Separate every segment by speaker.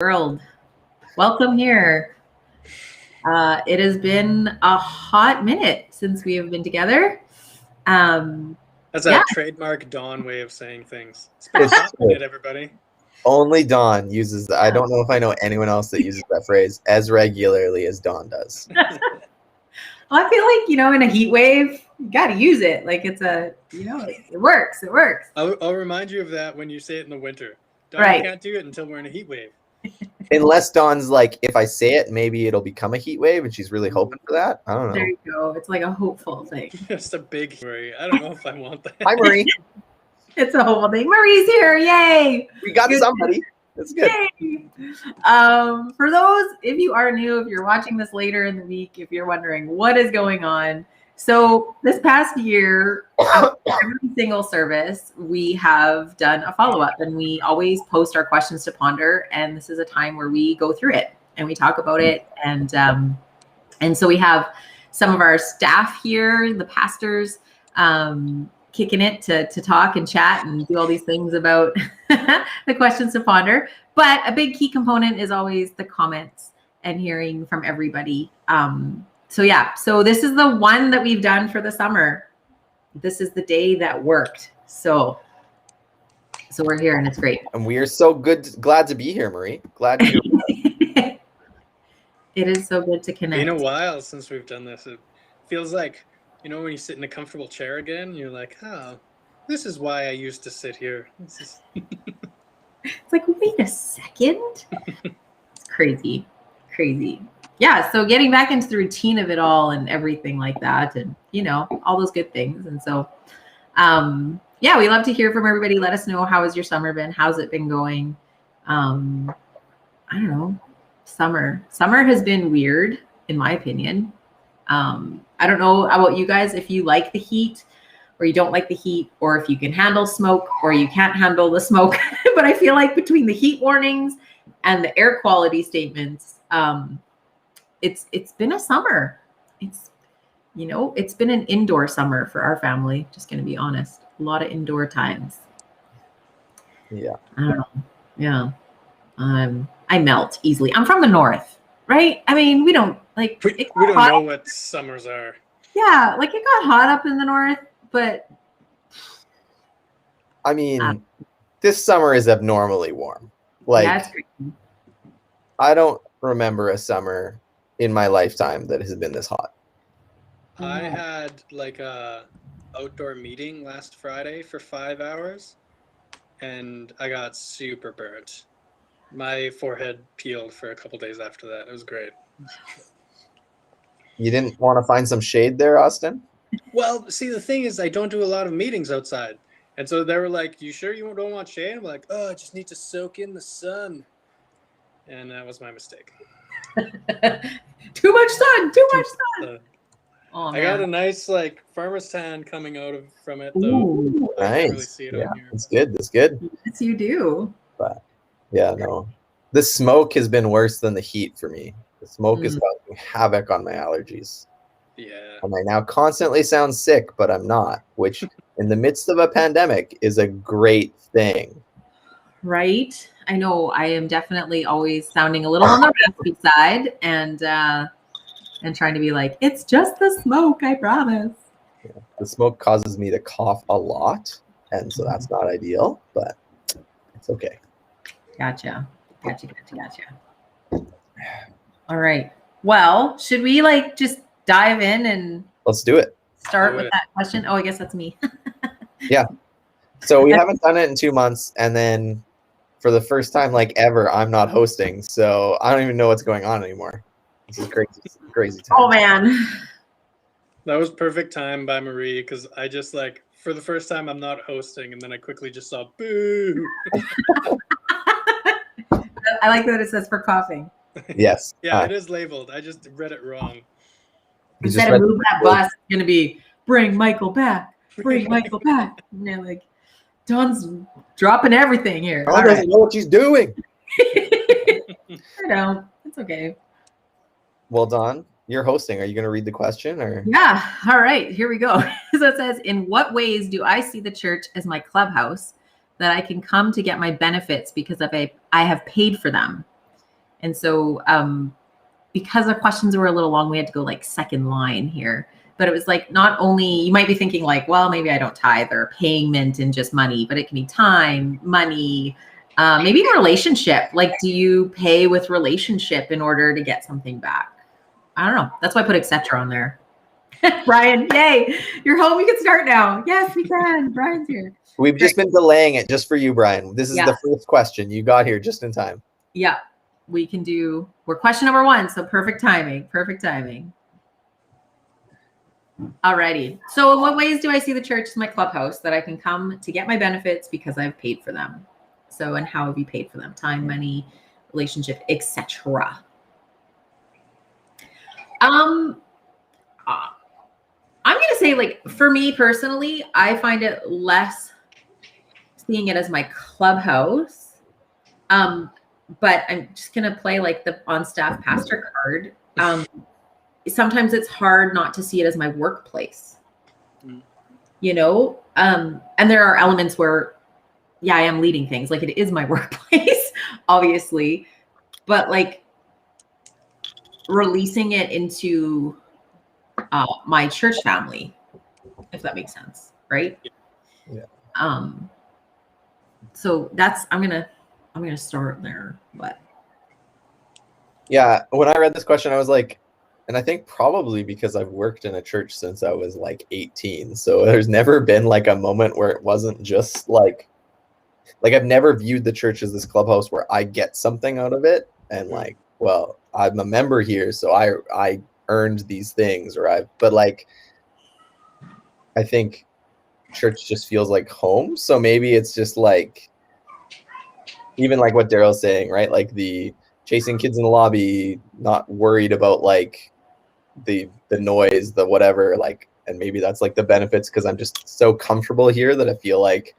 Speaker 1: world. Welcome here. It has been a hot minute since we have been together.
Speaker 2: That's a trademark Dawn way of saying things. It's been a hot minute, everybody.
Speaker 3: Only Dawn uses that. I don't know if I know anyone else that uses that phrase as regularly as Dawn does.
Speaker 1: Well, I feel like, in a heat wave, you got to use it. Like it works. It works.
Speaker 2: I'll remind you of that when you say it in the winter. Dawn,
Speaker 1: Right.
Speaker 2: You can't do it until we're in a heat wave.
Speaker 3: Unless Dawn's like, if I say it, maybe it'll become a heat wave, and she's really hoping for that. I don't know.
Speaker 1: There you go. It's like a hopeful thing.
Speaker 2: Just a big worry. I don't know if I want that.
Speaker 3: Hi, Marie.
Speaker 1: It's a hopeful thing. Marie's here. Yay.
Speaker 3: We got somebody. That's good.
Speaker 1: Yay. For those, if you are new, if you're watching this later in the week, if you're wondering what is going on. So this past year, every single service, we have done a follow-up, and we always post our questions to ponder. And this is a time where we go through it and we talk about it. And so we have some of our staff here, the pastors, kicking it to talk and chat and do all these things about the questions to ponder. But a big key component is always the comments and hearing from everybody. So this is the one that we've done for the summer. This is the day that worked. So we're here and it's great.
Speaker 3: And we are so glad to be here, Marie. Glad to
Speaker 1: It is so good to connect.
Speaker 2: Been a while since we've done this. It feels like, when you sit in a comfortable chair again, you're like, oh, this is why I used to sit here. It's
Speaker 1: like, wait a second. It's crazy. Yeah, so getting back into the routine of it all and everything like that, and all those good things. And so we love to hear from everybody. Let us know, how has your summer been? How's it been going? I don't know. Summer has been weird, in my opinion. I don't know about you guys, if you like the heat or you don't like the heat, or if you can handle smoke or you can't handle the smoke. But I feel like between the heat warnings and the air quality statements, it's been a summer. It's been an indoor summer for our family, just going to be honest. A lot of indoor times.
Speaker 3: Yeah.
Speaker 1: I don't know. Yeah. I melt easily. I'm from the north, right? I mean, we don't like.
Speaker 2: we don't know what summers are.
Speaker 1: Yeah, like it got hot up in the north, but
Speaker 3: I mean, this summer is abnormally warm. Like, I don't remember a summer in my lifetime that has been this hot.
Speaker 2: I had like a outdoor meeting last Friday for 5 hours, and I got super burnt. My forehead peeled for a couple days after that. It was great.
Speaker 3: You didn't want to find some shade there, Austin?
Speaker 2: Well, see, the thing is, I don't do a lot of meetings outside. And so they were like, you sure you don't want shade? I'm like, oh, I just need to soak in the sun. And that was my mistake.
Speaker 1: Too much sun. Oh,
Speaker 2: I got a nice farmer's tan coming out from it, though.
Speaker 3: Ooh, nice.
Speaker 2: I can't really see it
Speaker 3: yeah,
Speaker 2: on here.
Speaker 3: That's good.
Speaker 1: Yes, you do.
Speaker 3: But yeah, no. The smoke has been worse than the heat for me. The smoke is causing havoc on my allergies.
Speaker 2: Yeah.
Speaker 3: And I now constantly sound sick, but I'm not, which in the midst of a pandemic is a great thing.
Speaker 1: Right? I know I am definitely always sounding a little on the raspy side, and trying to be like, it's just the smoke, I promise.
Speaker 3: Yeah. The smoke causes me to cough a lot, and so that's not ideal, but it's okay.
Speaker 1: Gotcha. All right. Well, should we just dive in and
Speaker 3: let's do it.
Speaker 1: Start with that question? Oh, I guess that's me.
Speaker 3: Yeah. So we haven't done it in 2 months, and then for the first time ever, I'm not hosting, so I don't even know what's going on anymore. This is crazy time.
Speaker 1: Oh man.
Speaker 2: That was perfect time by Marie, because I just for the first time I'm not hosting, and then I quickly just saw boo.
Speaker 1: I like that it says for coughing.
Speaker 3: Yes.
Speaker 2: Yeah, it is labeled. I just read it wrong.
Speaker 1: Instead of move that bus, it's going to be bring Michael back. Bring Michael back. And they're Dawn's dropping everything here.
Speaker 3: Dawn doesn't know what she's doing.
Speaker 1: I know. It's okay.
Speaker 3: Well, Dawn, you're hosting. Are you going to read the question? Or?
Speaker 1: Yeah. All right. Here we go. So it says, in what ways do I see the church as my clubhouse that I can come to get my benefits because I have paid for them? And so because the questions were a little long, we had to go like second line here. But it was like, not only, you might be thinking like, well, maybe I don't tithe or payment and just money, but it can be time, money, maybe relationship. Like, do you pay with relationship in order to get something back? I don't know. That's why I put etc. on there. Brian, yay. You're home. You can start now. Yes, we can. Brian's here.
Speaker 3: We've just been delaying it just for you, Brian. This is
Speaker 1: Yeah.
Speaker 3: the first question. You got here just in time.
Speaker 1: Yeah, we can do, we're question number 1. So perfect timing, perfect timing. Alrighty. So in what ways do I see the church as my clubhouse that I can come to get my benefits because I've paid for them? So, and how have you paid for them? Time, money, relationship, etc. I'm going to say, like, for me personally, I find it less seeing it as my clubhouse. But I'm just going to play like the on-staff pastor card. Sometimes it's hard not to see it as my workplace, you know? And there are elements where, yeah, I am leading things. Like, it is my workplace, obviously, but like releasing it into my church family, if that makes sense. Right.
Speaker 3: Yeah.
Speaker 1: So that's, I'm going to start there, but.
Speaker 3: Yeah. When I read this question, I was like, and I think probably because I've worked in a church since I was like 18. So there's never been like a moment where it wasn't just like I've never viewed the church as this clubhouse where I get something out of it. And like, well, I'm a member here, so I earned these things, but like, I think church just feels like home. So maybe it's just like, even like what Daryl's saying, right? Like the chasing kids in the lobby, not worried about like the noise, the whatever, like, and maybe that's like the benefits because I'm just so comfortable here that I feel like,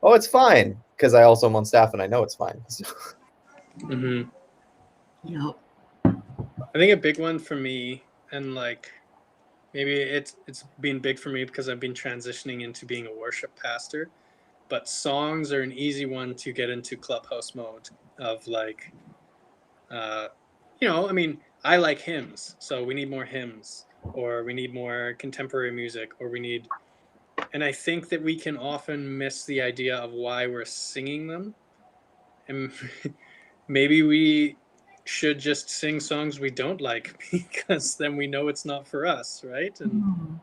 Speaker 3: oh, it's fine, because I also am on staff and I know it's fine. So.
Speaker 1: Yep.
Speaker 2: I think a big one for me, and like maybe it's been big for me because I've been transitioning into being a worship pastor, but songs are an easy one to get into clubhouse mode of like, you know, I mean, I like hymns, so we need more hymns, or we need more contemporary music, or we need, and I think that we can often miss the idea of why we're singing them. And maybe we should just sing songs we don't like because then we know it's not for us, right? And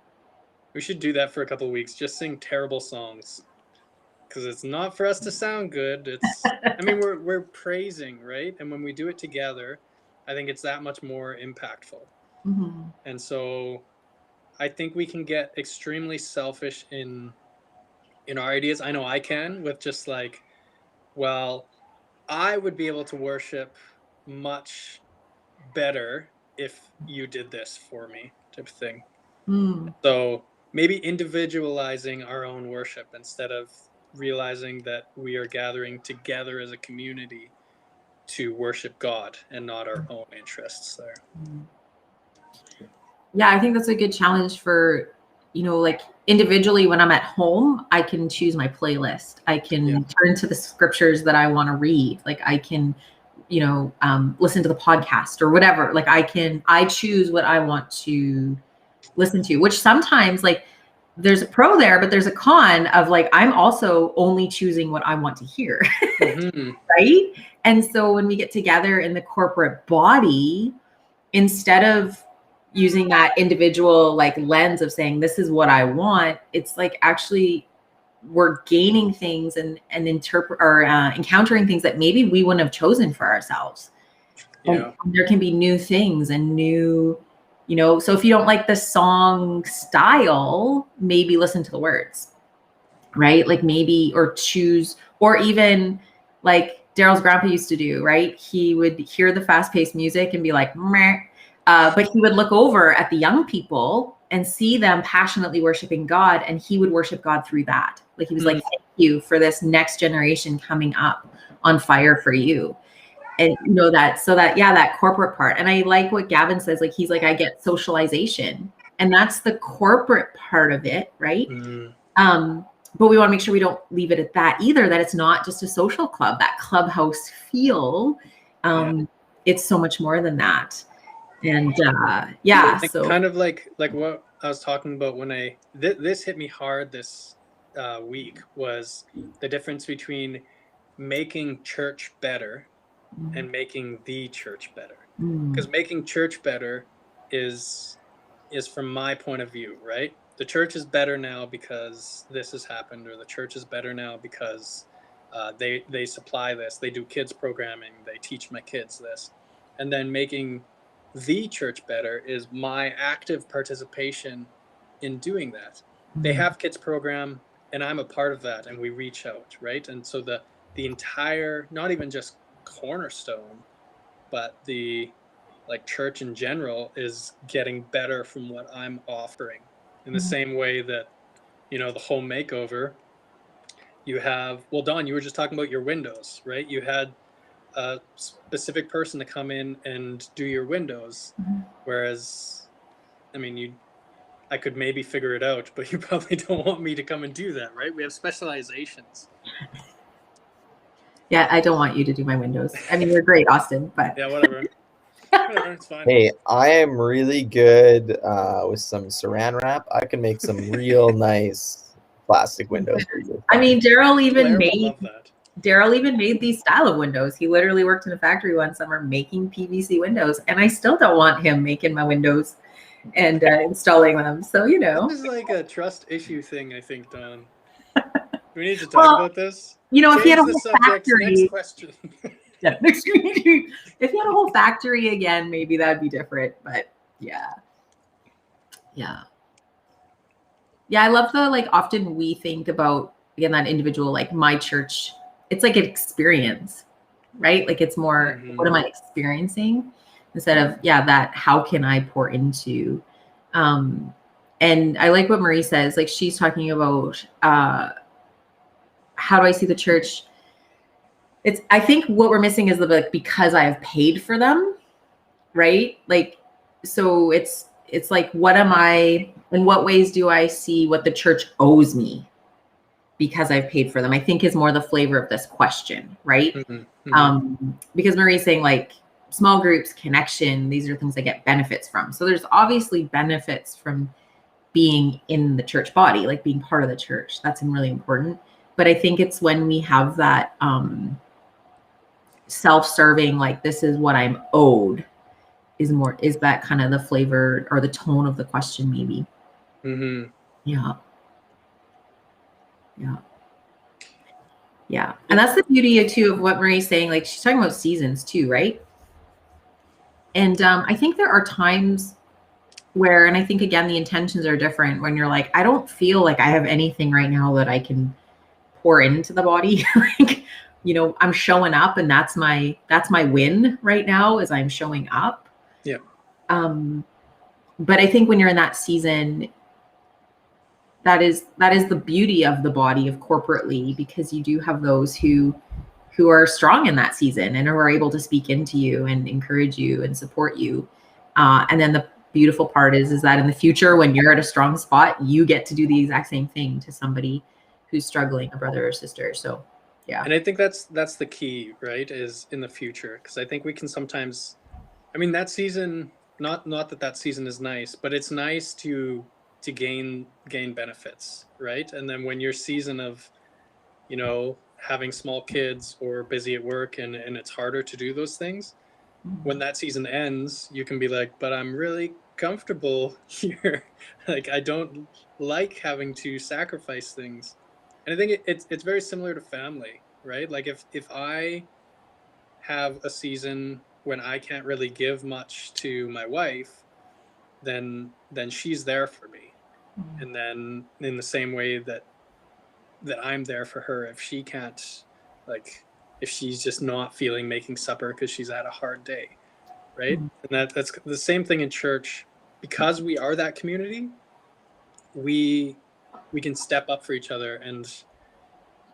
Speaker 2: we should do that for a couple of weeks, just sing terrible songs because it's not for us to sound good. It's, I mean, we're praising, right? And when we do it together, I think it's that much more impactful. And so I think we can get extremely selfish in our ideas. I know I can, with just like, well, I would be able to worship much better if you did this for me, type of thing. So maybe individualizing our own worship instead of realizing that we are gathering together as a community to worship God and not our own interests there.
Speaker 1: Yeah, I think that's a good challenge for, you know, like individually when I'm at home, I can choose my playlist. I can turn to the scriptures that I want to read. Like I can, you know, listen to the podcast or whatever. Like I choose what I want to listen to, which sometimes like there's a pro there, but there's a con of like, I'm also only choosing what I want to hear. Right. And so when we get together in the corporate body, instead of using that individual like lens of saying, this is what I want, it's like actually we're gaining things and encountering things that maybe we wouldn't have chosen for ourselves. Yeah. And there can be new things and new, you know, so if you don't like the song style, maybe listen to the words, right? Like maybe, or choose, or even like Daryl's grandpa used to do, right? He would hear the fast-paced music and be like, meh. But he would look over at the young people and see them passionately worshiping God, and he would worship God through that. Like he was like, thank you for this next generation coming up on fire for you. And you know that, so that, yeah, that corporate part. And I like what Gavin says, like, he's like, I get socialization, and that's the corporate part of it. Right. But we want to make sure we don't leave it at that either, that it's not just a social club, that clubhouse feel. it's so much more than that. And yeah,
Speaker 2: Like,
Speaker 1: so
Speaker 2: kind of like what I was talking about when this hit me hard this week, was the difference between making church better and making the church better. Because making church better is from my point of view, right? The church is better now because this has happened, or the church is better now because they supply this, they do kids programming, they teach my kids this. And then making the church better is my active participation in doing that. They have kids program, and I'm a part of that, and we reach out, right? And so the entire, not even just Cornerstone, but the like church in general is getting better from what I'm offering. In the same way that, you know, the home makeover, you have, well, Dawn, you were just talking about your windows, right? You had a specific person to come in and do your windows, whereas, I mean, I could maybe figure it out, but you probably don't want me to come and do that, right? We have specializations.
Speaker 1: yeah, I don't want you to do my windows. I mean, you're great, Austin, but
Speaker 2: Yeah, whatever. Whatever, it's fine.
Speaker 3: Hey, I am really good with some saran wrap. I can make some real nice plastic windows for you.
Speaker 1: I mean, Daryl even
Speaker 2: Claire will
Speaker 1: made
Speaker 2: love that.
Speaker 1: these style of windows. He literally worked in a factory one summer making PVC windows, and I still don't want him making my windows and installing them. So, you know,
Speaker 2: This is like a trust issue thing, I think, Don. Do we need to talk
Speaker 1: Well,
Speaker 2: about this?
Speaker 1: you know, if he had a
Speaker 2: Change the
Speaker 1: whole
Speaker 2: subject.
Speaker 1: factory,
Speaker 2: Next question.
Speaker 1: yeah, if he had a whole factory again, maybe that'd be different. But yeah. I love the, like, often we think about, again, that individual, like my church, it's like an experience, right? Like it's more, what am I experiencing, instead of, that how can I pour into. And I like what Marie says, like she's talking about how do I see the church. I think what we're missing is the, like, because I have paid for them, right? Like, so it's like, what am I, in what ways do I see what the church owes me because I've paid for them, I think is more the flavor of this question, right? Because Marie's saying, like, small groups, connection, these are things I get benefits from. So there's obviously benefits from being in the church body, like being part of the church. That's really important. But I think it's when we have that self-serving, like, this is what I'm owed, is that kind of the flavor or the tone of the question, maybe. Yeah. And that's the beauty of, too, of what Marie's saying. Like, she's talking about seasons too, right? And I think there are times where, and I think, again, the intentions are different when you're like, I don't feel like I have anything right now that I can pour into the body. Like, you know, I'm showing up, and that's my win right now, is I'm showing up.
Speaker 2: Yeah.
Speaker 1: But I think when you're in that season, that is the beauty of the body of corporately, because you do have those who are strong in that season and are able to speak into you and encourage you and support you. And then the beautiful part is that in the future, when you're at a strong spot, you get to do the exact same thing to somebody who's struggling, a brother or sister. So, yeah.
Speaker 2: And I think that's the key, right? Is in the future, because I think we can sometimes, I mean, that season, not that season is nice, but it's nice to gain benefits, right? And then when your season of, you know, having small kids or busy at work, and it's harder to do those things, when that season ends, you can be like, but I'm really comfortable here. Like, I don't like having to sacrifice things. And I think it's very similar to family, right? Like, if I have a season when I can't really give much to my wife, then she's there for me. And then in the same way that I'm there for her, if she can't, like, if she's just not feeling making supper because she's had a hard day, right? And that's the same thing in church. Because we are that community, we can step up for each other, and,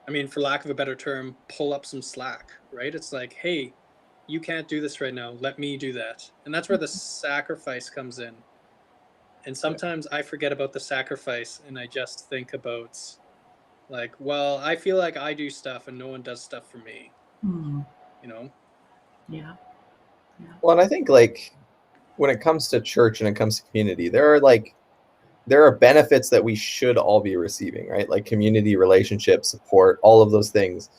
Speaker 2: I mean, for lack of a better term, pull up some slack, right? It's like, hey, you can't do this right now, let me do that. And that's where the sacrifice comes in. And sometimes I forget about the sacrifice, and I just think about, like, well, I feel like I do stuff and no one does stuff for me. You know?
Speaker 1: Yeah.
Speaker 3: Well, and I think like when it comes to church and it comes to community, there are benefits that we should all be receiving, right? Like community, relationship, support, all of those things.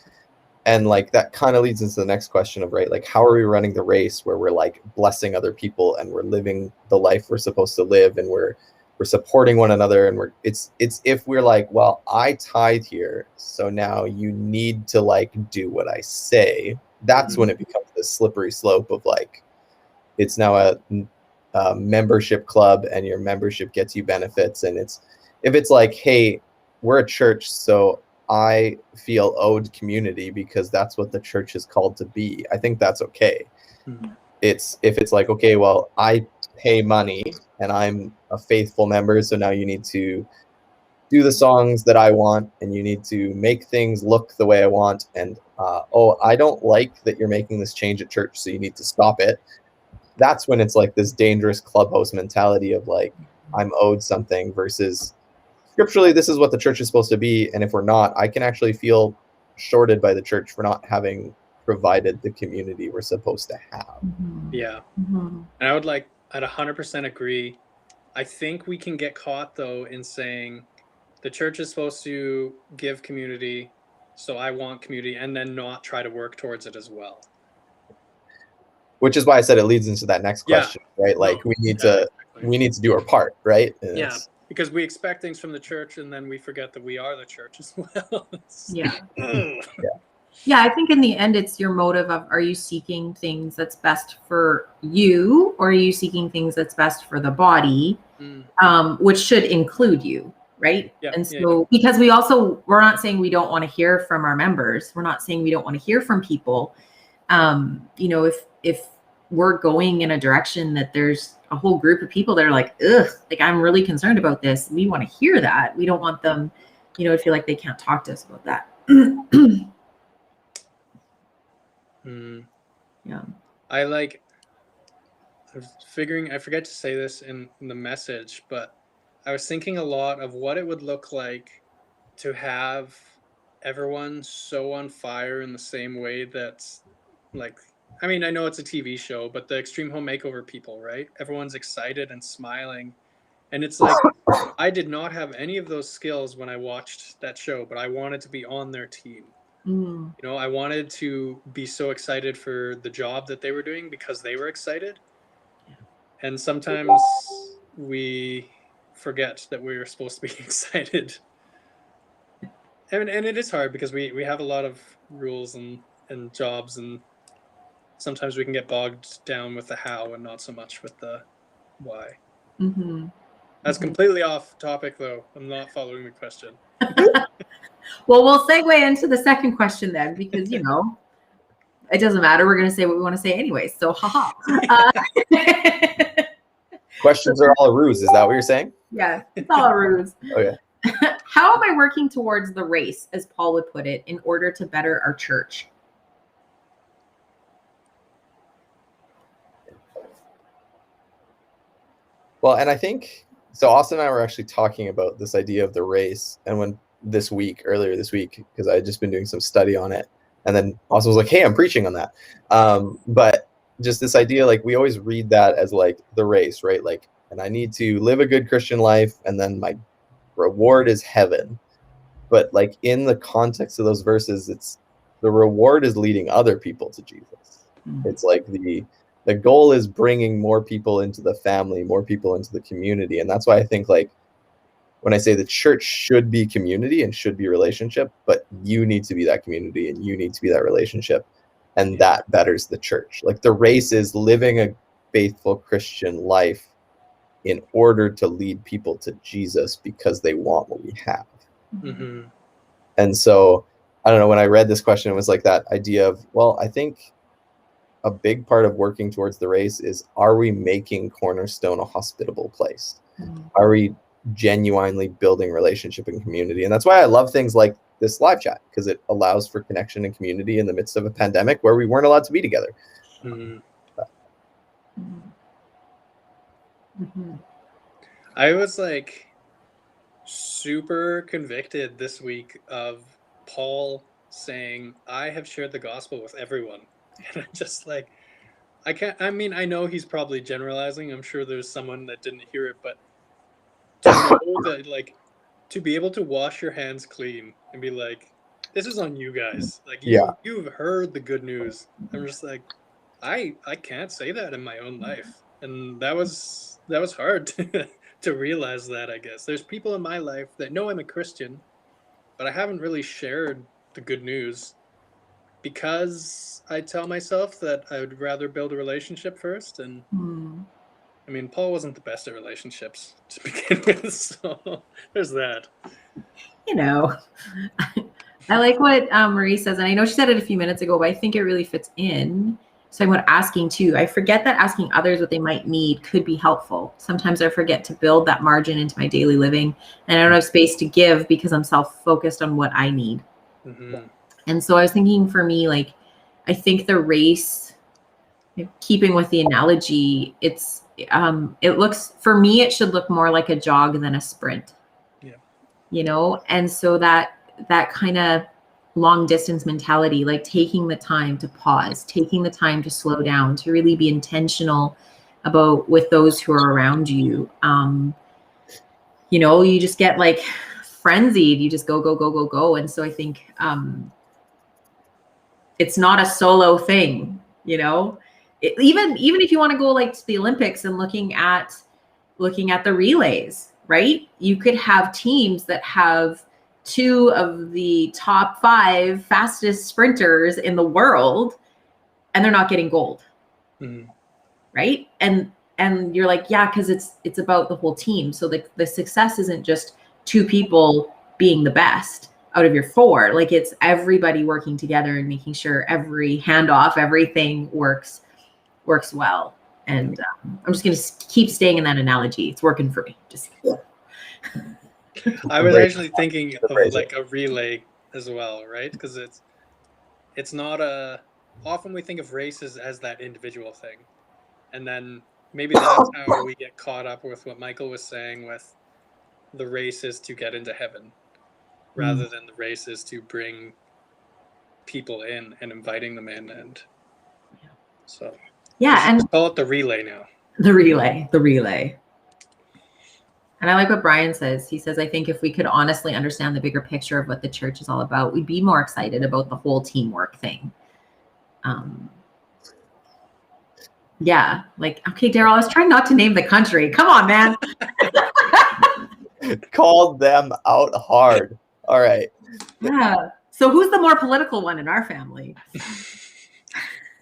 Speaker 3: And like that kind of leads into the next question of, right, like how are we running the race where we're like blessing other people and we're living the life we're supposed to live, and we're supporting one another, and it's if we're like, well, I tithe here, so now you need to like do what I say, that's when it becomes this slippery slope of like it's now a membership club and your membership gets you benefits. And it's if it's like, hey, we're a church, so I feel owed community because that's what the church is called to be, I think that's okay. It's if it's like, okay, well, I pay money and I'm a faithful member, so now you need to do the songs that I want and you need to make things look the way I want, and oh, I don't like that you're making this change at church, so you need to stop it. That's when it's like this dangerous clubhouse mentality of like, I'm owed something, versus scripturally this is what the church is supposed to be, and if we're not, I can actually feel shorted by the church for not having provided the community we're supposed to have.
Speaker 2: Yeah. And I'd 100% agree. I think we can get caught though in saying the church is supposed to give community, so I want community, and then not try to work towards it as well.
Speaker 3: Which is why I said it leads into that next question, right? Like we need to do our part, right? And
Speaker 2: because we expect things from the church and then we forget that we are the church as well.
Speaker 1: Yeah, I think in the end, it's your motive of, are you seeking things that's best for you, or are you seeking things that's best for the body, which should include you, right? And so, because we're not saying we don't want to hear from our members. We're not saying we don't want to hear from people. You know, if we're going in a direction that there's a whole group of people that are like, ugh, like I'm really concerned about this, we want to hear that. We don't want them, you know, to feel like they can't talk to us about that. Yeah.
Speaker 2: I was figuring, I forget to say this in the message, but I was thinking a lot of what it would look like to have everyone so on fire in the same way that's like, I mean, I know it's a TV show, but the Extreme Home Makeover people, right? Everyone's excited and smiling. And it's like, I did not have any of those skills when I watched that show, but I wanted to be on their team. You know, I wanted to be so excited for the job that they were doing because they were excited. And sometimes we forget that we were supposed to be excited. And it is hard because we have a lot of rules and jobs, and sometimes we can get bogged down with the how and not so much with the why. That's completely off topic, though. I'm not following the question.
Speaker 1: Well, we'll segue into the second question then, because, you know, it doesn't matter. We're going to say what we want to say anyway. So, haha.
Speaker 3: Questions are all a ruse. Is that what you're saying?
Speaker 1: Yeah, it's all a ruse.
Speaker 3: Okay.
Speaker 1: How am I working towards the race, as Paul would put it, in order to better our church?
Speaker 3: Well, and I think, so Austin and I were actually talking about this idea of the race, and when earlier this week, because I had just been doing some study on it, and then Austin was like, hey, I'm preaching on that. But just this idea, like we always read that as like the race, right? Like, and I need to live a good Christian life, and then my reward is heaven. But like in the context of those verses, it's the reward is leading other people to Jesus. It's like the goal is bringing more people into the family, more people into the community. And that's why I think, like, when I say the church should be community and should be relationship, but you need to be that community and you need to be that relationship, and that betters the church. Like the race is living a faithful Christian life in order to lead people to Jesus because they want what we have. And so, I don't know, when I read this question, it was like that idea of, well, I think a big part of working towards the race is, are we making Cornerstone a hospitable place? Are we genuinely building relationship and community? And that's why I love things like this live chat, because it allows for connection and community in the midst of a pandemic where we weren't allowed to be together.
Speaker 2: I was like super convicted this week of Paul saying, I have shared the gospel with everyone. And I'm just like, I can't. I mean, I know he's probably generalizing. I'm sure there's someone that didn't hear it, but to know that, like, to be able to wash your hands clean and be like, this is on you guys. Like, you've heard the good news. I'm just like, I can't say that in my own life, and that was hard to realize that. I guess there's people in my life that know I'm a Christian, but I haven't really shared the good news because I tell myself that I would rather build a relationship first. And I mean, Paul wasn't the best at relationships to begin with, so there's that.
Speaker 1: You know, I like what Marie says, and I know she said it a few minutes ago, but I think it really fits in. So I'm asking too. I forget that asking others what they might need could be helpful. Sometimes I forget to build that margin into my daily living, and I don't have space to give because I'm self-focused on what I need.
Speaker 2: Mm-hmm.
Speaker 1: And so I was thinking, for me, like, I think the race, keeping with the analogy, it looks, for me, it should look more like a jog than a sprint.
Speaker 2: Yeah.
Speaker 1: You know, and so that kind of long distance mentality, like taking the time to pause, taking the time to slow down, to really be intentional about with those who are around you. You know, you just get like frenzied, you just go. And so I think it's not a solo thing, you know. Even if you want to go like to the Olympics and looking at the relays, right? You could have teams that have 2 of the top 5 fastest sprinters in the world, and they're not getting gold.
Speaker 2: Mm-hmm.
Speaker 1: Right? And you're like, yeah, because it's about the whole team. So the success isn't just 2 people being the best out of your 4. Like, it's everybody working together and making sure every handoff, everything works well. And I'm just going to keep staying in that analogy. It's working for me.
Speaker 2: I was actually thinking of like a relay as well, right? Because it's not often we think of races as that individual thing, and then maybe that's how we get caught up with what Michael was saying with the race is to get into heaven, rather than the race is to bring people in and inviting them in. And so and call it the relay now. The relay. And I like what Brian says. He says, I think if we could honestly understand the bigger picture of what the church is all about, we'd be more excited about the whole teamwork thing. Yeah, like, okay, Daryl, I was trying not to name the country. Come on, man.
Speaker 3: Called them out hard. All right.
Speaker 1: Yeah. So who's the more political one in our family?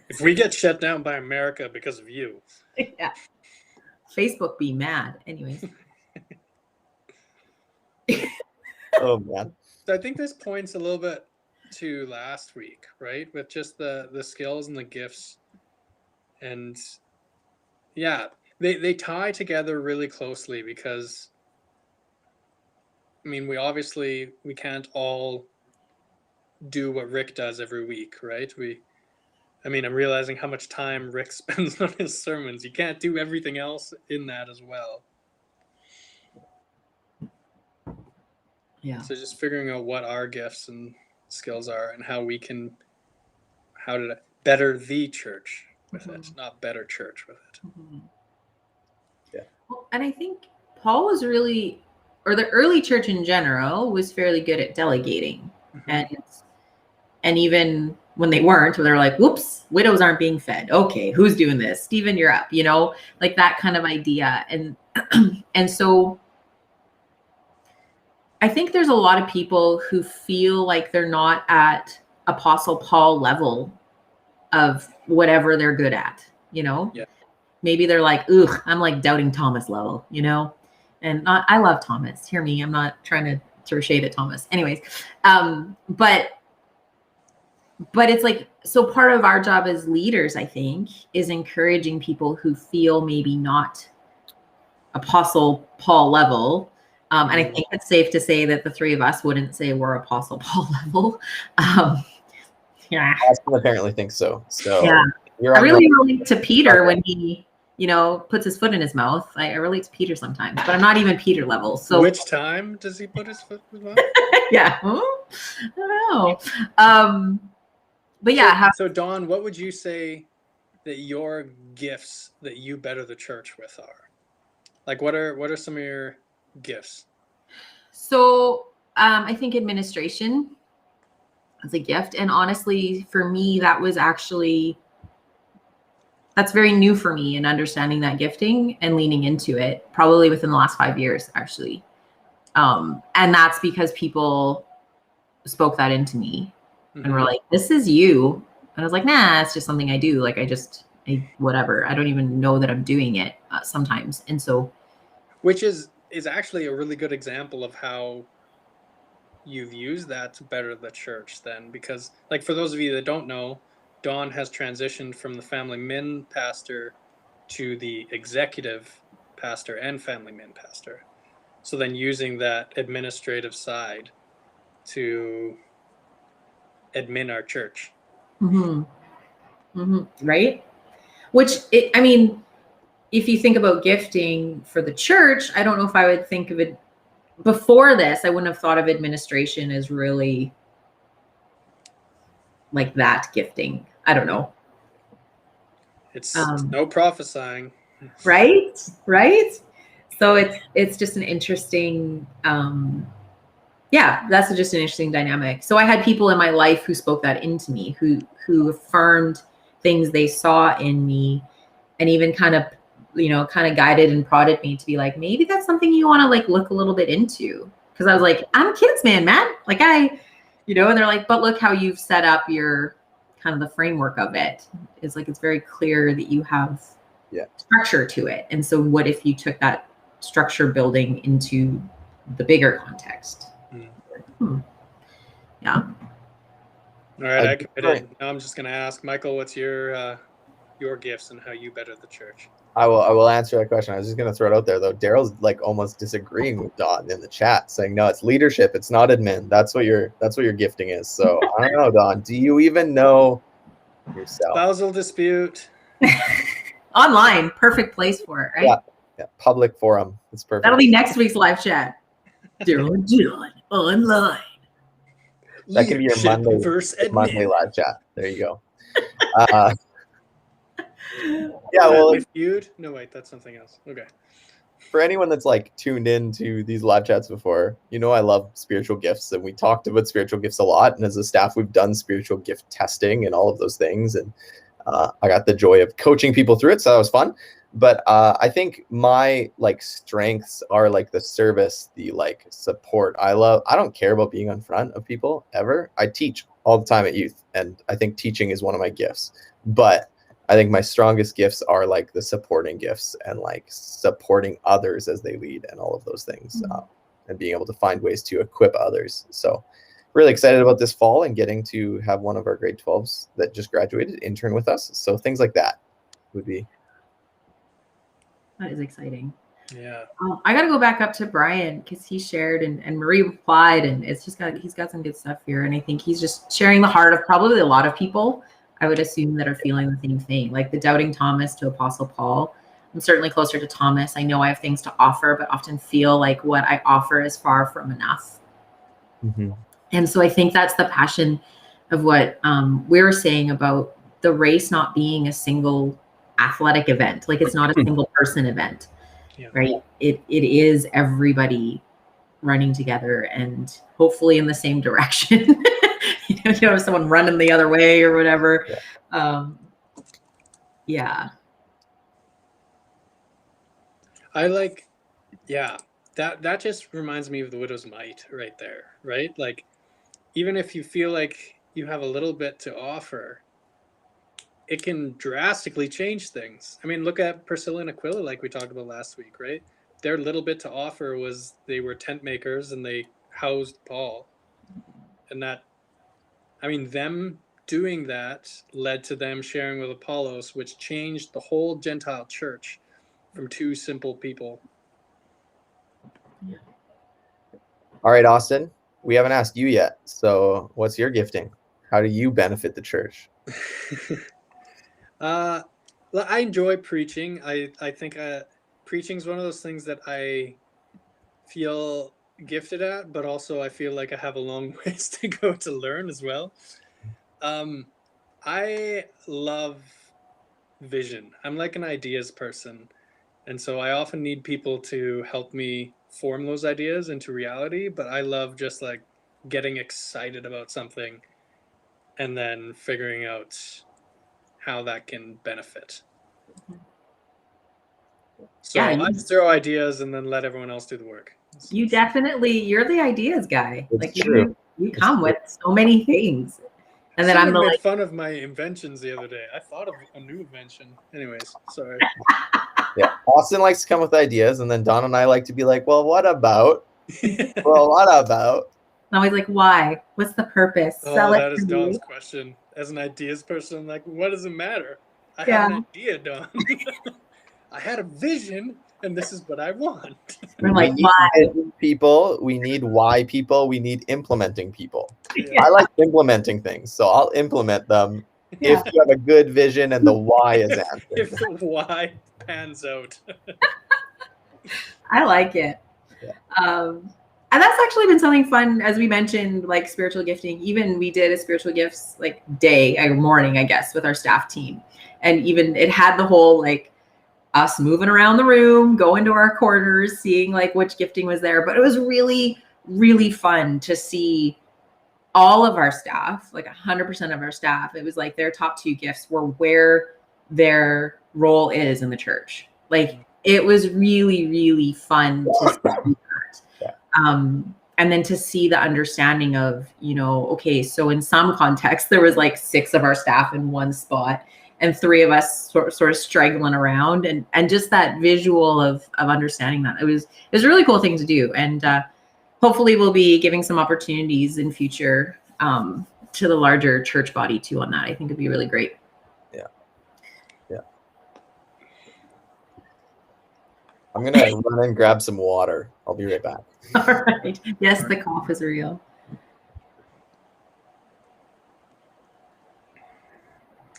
Speaker 2: If we get shut down by America because of you.
Speaker 1: Yeah. Facebook be mad. Anyways.
Speaker 3: Oh, man.
Speaker 2: So I think this points a little bit to last week, right? With just the skills and the gifts. And yeah, they tie together really closely because, I mean, we can't all do what Rick does every week, right? I'm realizing how much time Rick spends on his sermons. You can't do everything else in that as well.
Speaker 1: Yeah.
Speaker 2: So just figuring out what our gifts and skills are and how to better the church with it, not better church with it.
Speaker 3: Yeah.
Speaker 1: Well, and I think Paul was really, or the early church in general, was fairly good at delegating. And even when they weren't, they're like, whoops, widows aren't being fed. Okay, who's doing this? Stephen, you're up, you know, like that kind of idea. And so I think there's a lot of people who feel like they're not at Apostle Paul level of whatever they're good at, you know?
Speaker 2: Yeah.
Speaker 1: Maybe they're like, ugh, I'm like doubting Thomas level, you know? And I love Thomas. Hear me. I'm not trying to throw shade at Thomas. Anyways, but it's like, so part of our job as leaders, I think, is encouraging people who feel maybe not Apostle Paul level. And I think it's safe to say that the 3 of us wouldn't say we're Apostle Paul level. Yeah.
Speaker 3: Austin apparently thinks so. So
Speaker 1: yeah.
Speaker 3: You're
Speaker 1: I really relate to Peter when he, you know, puts his foot in his mouth. I relate to Peter sometimes, but I'm not even Peter level. So
Speaker 2: which time does he put his foot in his mouth?
Speaker 1: Yeah. I don't know. But yeah.
Speaker 2: So Dawn, what would you say that your gifts that you better the church with are? Like, what are some of your gifts?
Speaker 1: So I think administration is a gift. And honestly, for me, that's very new for me in understanding that gifting and leaning into it, probably within the last 5 years, actually. And that's because people spoke that into me and were like, this is you. And I was like, nah, it's just something I do. Like, whatever. I don't even know that I'm doing it sometimes. And so,
Speaker 2: which is actually a really good example of how you've used that to better the church then, because like for those of you that don't know, Dawn has transitioned from the family min pastor to the executive pastor and family min pastor. So then using that administrative side to admin our church.
Speaker 1: Right? I mean, if you think about gifting for the church, I don't know if I would think of it before this. I wouldn't have thought of administration as really like that gifting. I don't know.
Speaker 2: It's no prophesying.
Speaker 1: Right? So it's just an interesting, that's just an interesting dynamic. So I had people in my life who spoke that into me, who affirmed things they saw in me, and even kind of guided and prodded me to be like, maybe that's something you want to like look a little bit into. Because I was like, I'm a kids man, like and they're like, but look how you've set up your kind of the framework of it. It's like, it's very clear that you have structure to it. And so what if you took that structure building into the bigger context? Yeah.
Speaker 2: All right, I committed. Now I'm just going to ask Michael, what's your gifts and how you better the church?
Speaker 3: I will answer that question. I was just going to throw it out there though. Daryl's like almost disagreeing with Dawn in the chat, saying no, it's leadership. It's not admin. That's what your gifting is. So I don't know, Dawn. Do you even know yourself?
Speaker 2: Spousal dispute.
Speaker 1: Online, perfect place for it, right?
Speaker 3: Yeah. Public forum. It's perfect.
Speaker 1: That'll be next week's live chat. Daryl and John online.
Speaker 3: That could be your Monday live chat. There you go.
Speaker 2: Feud? No, wait, that's something else. Okay.
Speaker 3: For anyone that's like tuned in to these live chats before, I love spiritual gifts, and we talked about spiritual gifts a lot. And as a staff, we've done spiritual gift testing and all of those things. And I got the joy of coaching people through it, so that was fun. But I think my like strengths are like the service, the like support. I don't care about being in front of people ever. I teach all the time at youth, and I think teaching is one of my gifts. But I think my strongest gifts are like the supporting gifts and like supporting others as they lead and all of those things, and being able to find ways to equip others. So really excited about this fall and getting to have one of our grade 12s that just graduated intern with us. So things like that would be.
Speaker 1: That is exciting.
Speaker 2: Yeah.
Speaker 1: I got to go back up to Brian because he shared and Marie replied, and he's got some good stuff here. And I think he's just sharing the heart of probably a lot of people, I would assume, that are feeling the same thing, like the doubting Thomas to Apostle Paul. I'm certainly closer to Thomas. I know I have things to offer, but often feel like what I offer is far from enough. And so I think that's the passion of what we were saying about the race not being a single athletic event. Like, it's not a single person event, right? It is everybody running together and hopefully in the same direction. you know, someone running the other way or whatever.
Speaker 2: I like, that just reminds me of the widow's mite right there, right? Like, even if you feel like you have a little bit to offer, it can drastically change things. I mean, look at Priscilla and Aquila, like we talked about last week, right? Their little bit to offer was they were tent makers and they housed Paul. And that, I mean, them doing that led to them sharing with Apollos, which changed the whole Gentile church from two simple people.
Speaker 3: All right, Austin, we haven't asked you yet. So what's your gifting? How do you benefit the church?
Speaker 2: I enjoy preaching. I think preaching is one of those things that I feel gifted at, but also I feel like I have a long ways to go to learn as well. I love vision. I'm like an ideas person. And so I often need people to help me form those ideas into reality. But I love just like getting excited about something and then figuring out how that can benefit. So
Speaker 1: Yeah,
Speaker 2: I just throw ideas and then let everyone else do the work.
Speaker 1: you're the ideas guy.
Speaker 3: It's
Speaker 1: Like
Speaker 3: true.
Speaker 1: you come with so many things. And then I'm
Speaker 2: Someone
Speaker 1: the
Speaker 2: made
Speaker 1: like,
Speaker 2: fun of my inventions the other day. I thought of a new invention. Anyways, sorry.
Speaker 3: Yeah. Austin likes to come with ideas, and then Don and I like to be like, well, what about? Well, what about?
Speaker 1: I'm always like, why? What's the purpose? Sell
Speaker 2: Oh,
Speaker 1: it
Speaker 2: that is
Speaker 1: to
Speaker 2: Don's
Speaker 1: me.
Speaker 2: question. As an ideas person, like, what does it matter? I
Speaker 1: Yeah.
Speaker 2: have an idea, Don. I had a vision, and this is what I want.
Speaker 1: I'm like,
Speaker 3: We need
Speaker 1: why?
Speaker 3: vision people. We need why people. We need implementing people.
Speaker 2: Yeah.
Speaker 3: I like implementing things, so I'll implement them
Speaker 1: Yeah.
Speaker 3: if you have a good vision and the why is answered.
Speaker 2: If the why pans out.
Speaker 1: I like it.
Speaker 3: Yeah.
Speaker 1: And that's actually been something fun, as we mentioned, like spiritual gifting. Even we did a spiritual gifts like day or morning, I guess, with our staff team. And even it had the whole like us moving around the room, going to our corners, seeing like which gifting was there. But it was really, really fun to see all of our staff, like 100% of our staff. It was like their top 2 gifts were where their role is in the church. Like it was really, really fun to see that. And then to see the understanding of, okay, so in some context, there was like 6 of our staff in one spot and 3 of us sort of straggling around, and just that visual of understanding that. It was a really cool thing to do. And hopefully we'll be giving some opportunities in future to the larger church body too on that. I think it'd be really great.
Speaker 3: Yeah. I'm going to run and grab some water. I'll be right back.
Speaker 1: All right. Yes, the cough is real.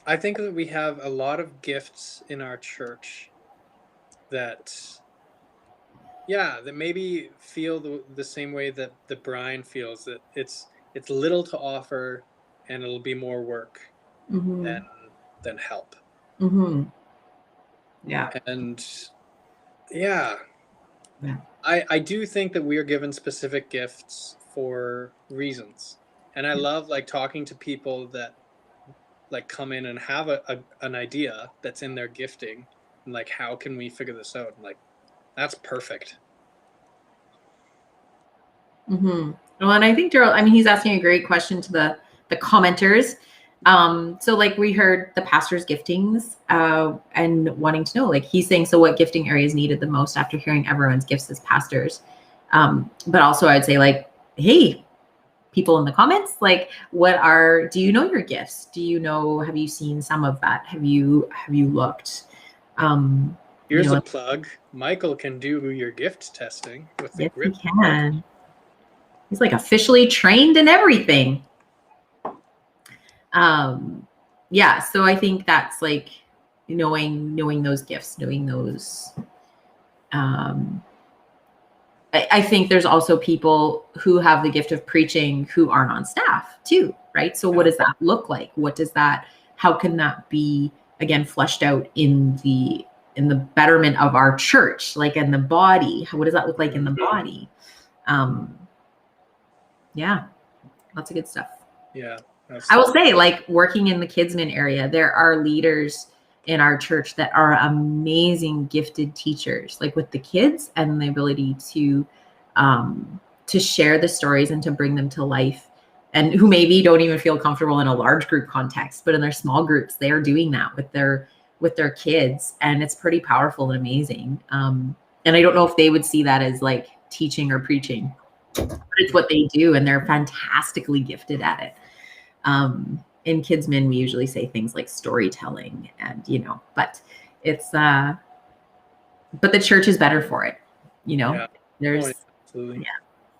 Speaker 2: I think that we have a lot of gifts in our church that maybe feel the same way that Brian feels, that it's little to offer and it'll be more work than help.
Speaker 1: Yeah.
Speaker 2: And I do think that we are given specific gifts for reasons. And I love like talking to people that like come in and have an idea that's in their gifting, and like, how can we figure this out? And like, that's perfect.
Speaker 1: Well, and I think Daryl, he's asking a great question to the commenters. So like we heard the pastor's giftings and wanting to know, like he's saying, so what gifting area is needed the most after hearing everyone's gifts as pastors? But also I'd say like, hey, people in the comments, like do you know your gifts? Do you know, have you seen some of that? Have you looked?
Speaker 2: Here's a plug. Michael can do your gift testing with the grip.
Speaker 1: He can. He's like officially trained in everything. So I think that's like knowing those gifts, knowing those. I think there's also people who have the gift of preaching who aren't on staff too, right? So what does that look like? How can that be again fleshed out in the betterment of our church, like in the body? What does that look like in the body? Lots of good stuff.
Speaker 2: Yeah.
Speaker 1: I will say, like working in the kidsmen area, there are leaders in our church that are amazing, gifted teachers, like with the kids and the ability to share the stories and to bring them to life, and who maybe don't even feel comfortable in a large group context, but in their small groups, they are doing that with their kids, and it's pretty powerful and amazing. And I don't know if they would see that as like teaching or preaching, but it's what they do, and they're fantastically gifted at it. In kidsmen, we usually say things like storytelling, and but it's but the church is better for it. There's
Speaker 2: absolutely.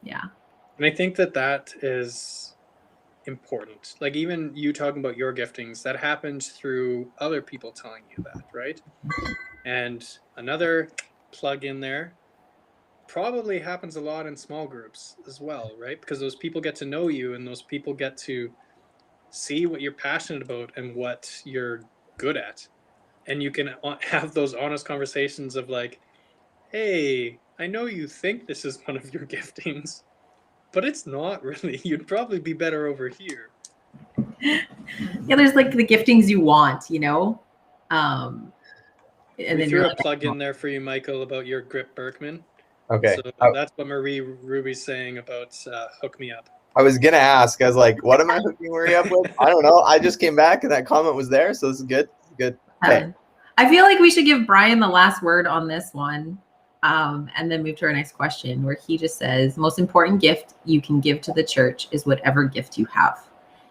Speaker 1: Yeah.
Speaker 2: And I think that is important. Like even you talking about your giftings, that happens through other people telling you that, right? And another plug in there, probably happens a lot in small groups as well, right? Because those people get to know you, and those people get to see what you're passionate about and what you're good at. and you can have those honest conversations of like, hey, I know you think this is one of your giftings, but it's not really. You'd probably be better over here.
Speaker 1: Yeah, there's like the giftings you want, you know? And
Speaker 2: we
Speaker 1: then
Speaker 2: threw
Speaker 1: you're
Speaker 2: a
Speaker 1: like,
Speaker 2: plug in there for you, Michael, about your Grip Berkman.
Speaker 3: Okay.
Speaker 2: So that's what Marie Ruby's saying about Hook Me Up.
Speaker 3: I was gonna ask. I was like, "What am I hooking Marie up with?" I don't know. I just came back and that comment was there, so this is good. Good. Okay.
Speaker 1: I feel like we should give Brian the last word on this one, and then move to our next question, where he just says, "Most important gift you can give to the church is whatever gift you have."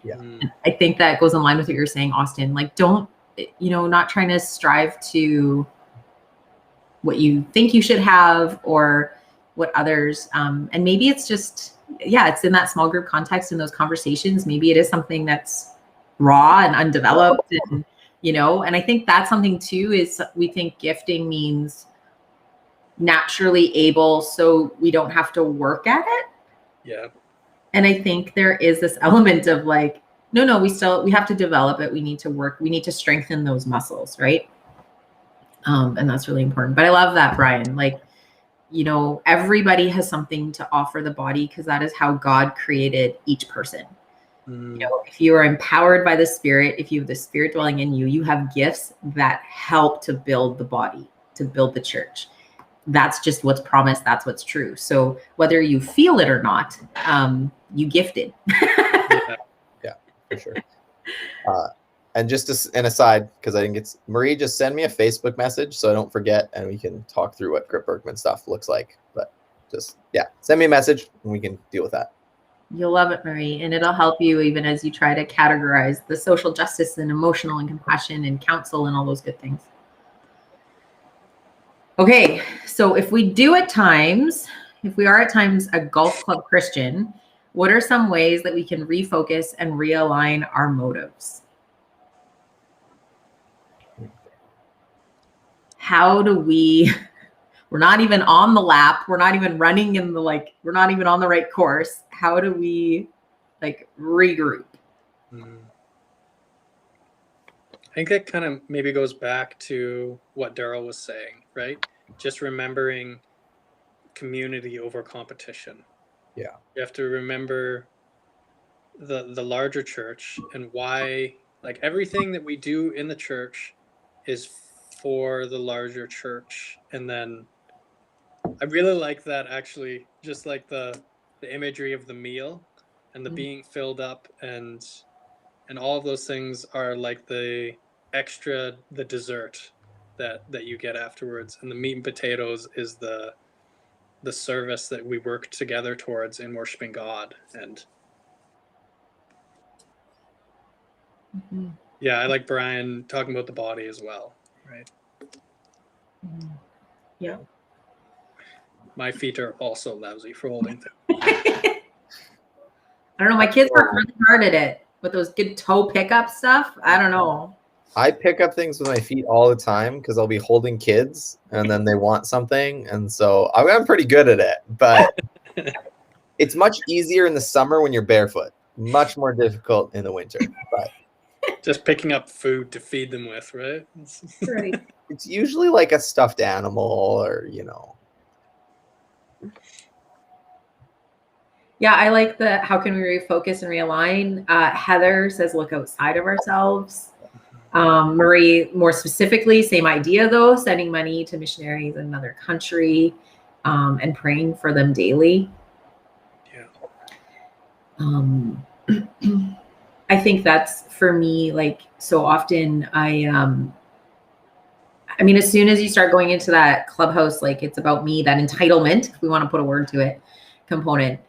Speaker 3: Yeah.
Speaker 1: And I think that goes in line with what you're saying, Austin. Like, don't, not trying to strive to what you think you should have or what others, and maybe it's just, it's in that small group context, in those conversations. Maybe it is something that's raw and undeveloped, and and I think that's something too, is we think gifting means naturally able, so we don't have to work at it.
Speaker 2: Yeah.
Speaker 1: And I think there is this element of like, no, we have to develop it. We need to work. We need to strengthen those muscles, right? And that's really important. But I love that, Brian. Like, everybody has something to offer the body, because that is how God created each person. If you are empowered by the Spirit, if you have the Spirit dwelling in you, you have gifts that help to build the body, to build the church. That's just what's promised. That's what's true. So whether you feel it or not, you gifted.
Speaker 3: Yeah, for sure. And just an aside, because I think it's Marie, just send me a Facebook message so I don't forget, and we can talk through what Grip Berkman stuff looks like. But just, send me a message and we can deal with that.
Speaker 1: You'll love it, Marie. And it'll help you even as you try to categorize the social justice and emotional and compassion and counsel and all those good things. Okay, so if we are at times a golf club Christian, what are some ways that we can refocus and realign our motives? How do we're not even on the lap, we're not even running in we're not even on the right course. How do we regroup?
Speaker 2: I think that kind of maybe goes back to what Daryl was saying, right? Just remembering community over competition.
Speaker 3: Yeah.
Speaker 2: You have to remember the larger church and why, everything that we do in the church is for the larger church. And then I really like that, actually, just like the imagery of the meal and the being filled up, and all of those things are like the dessert that you get afterwards, and the meat and potatoes is the service that we work together towards in worshiping God. And I like Brian talking about the body as well, right?
Speaker 1: Yeah.
Speaker 2: My feet are also lousy for holding things.
Speaker 1: I don't know. My kids work really hard at it with those good toe pickup stuff. I don't know.
Speaker 3: I pick up things with my feet all the time because I'll be holding kids and then they want something. And so I'm pretty good at it, but it's much easier in the summer when you're barefoot, much more difficult in the winter. But
Speaker 2: just picking up food to feed them with, right?
Speaker 1: Right.
Speaker 3: It's usually like a stuffed animal or,
Speaker 1: Yeah, I like how can we refocus and realign? Heather says, look outside of ourselves. Marie, more specifically, same idea though, sending money to missionaries in another country, and praying for them daily.
Speaker 2: Yeah.
Speaker 1: I think that's for me, so often I mean, as soon as you start going into that clubhouse, it's about me, that entitlement, if we want to put a word to it, component,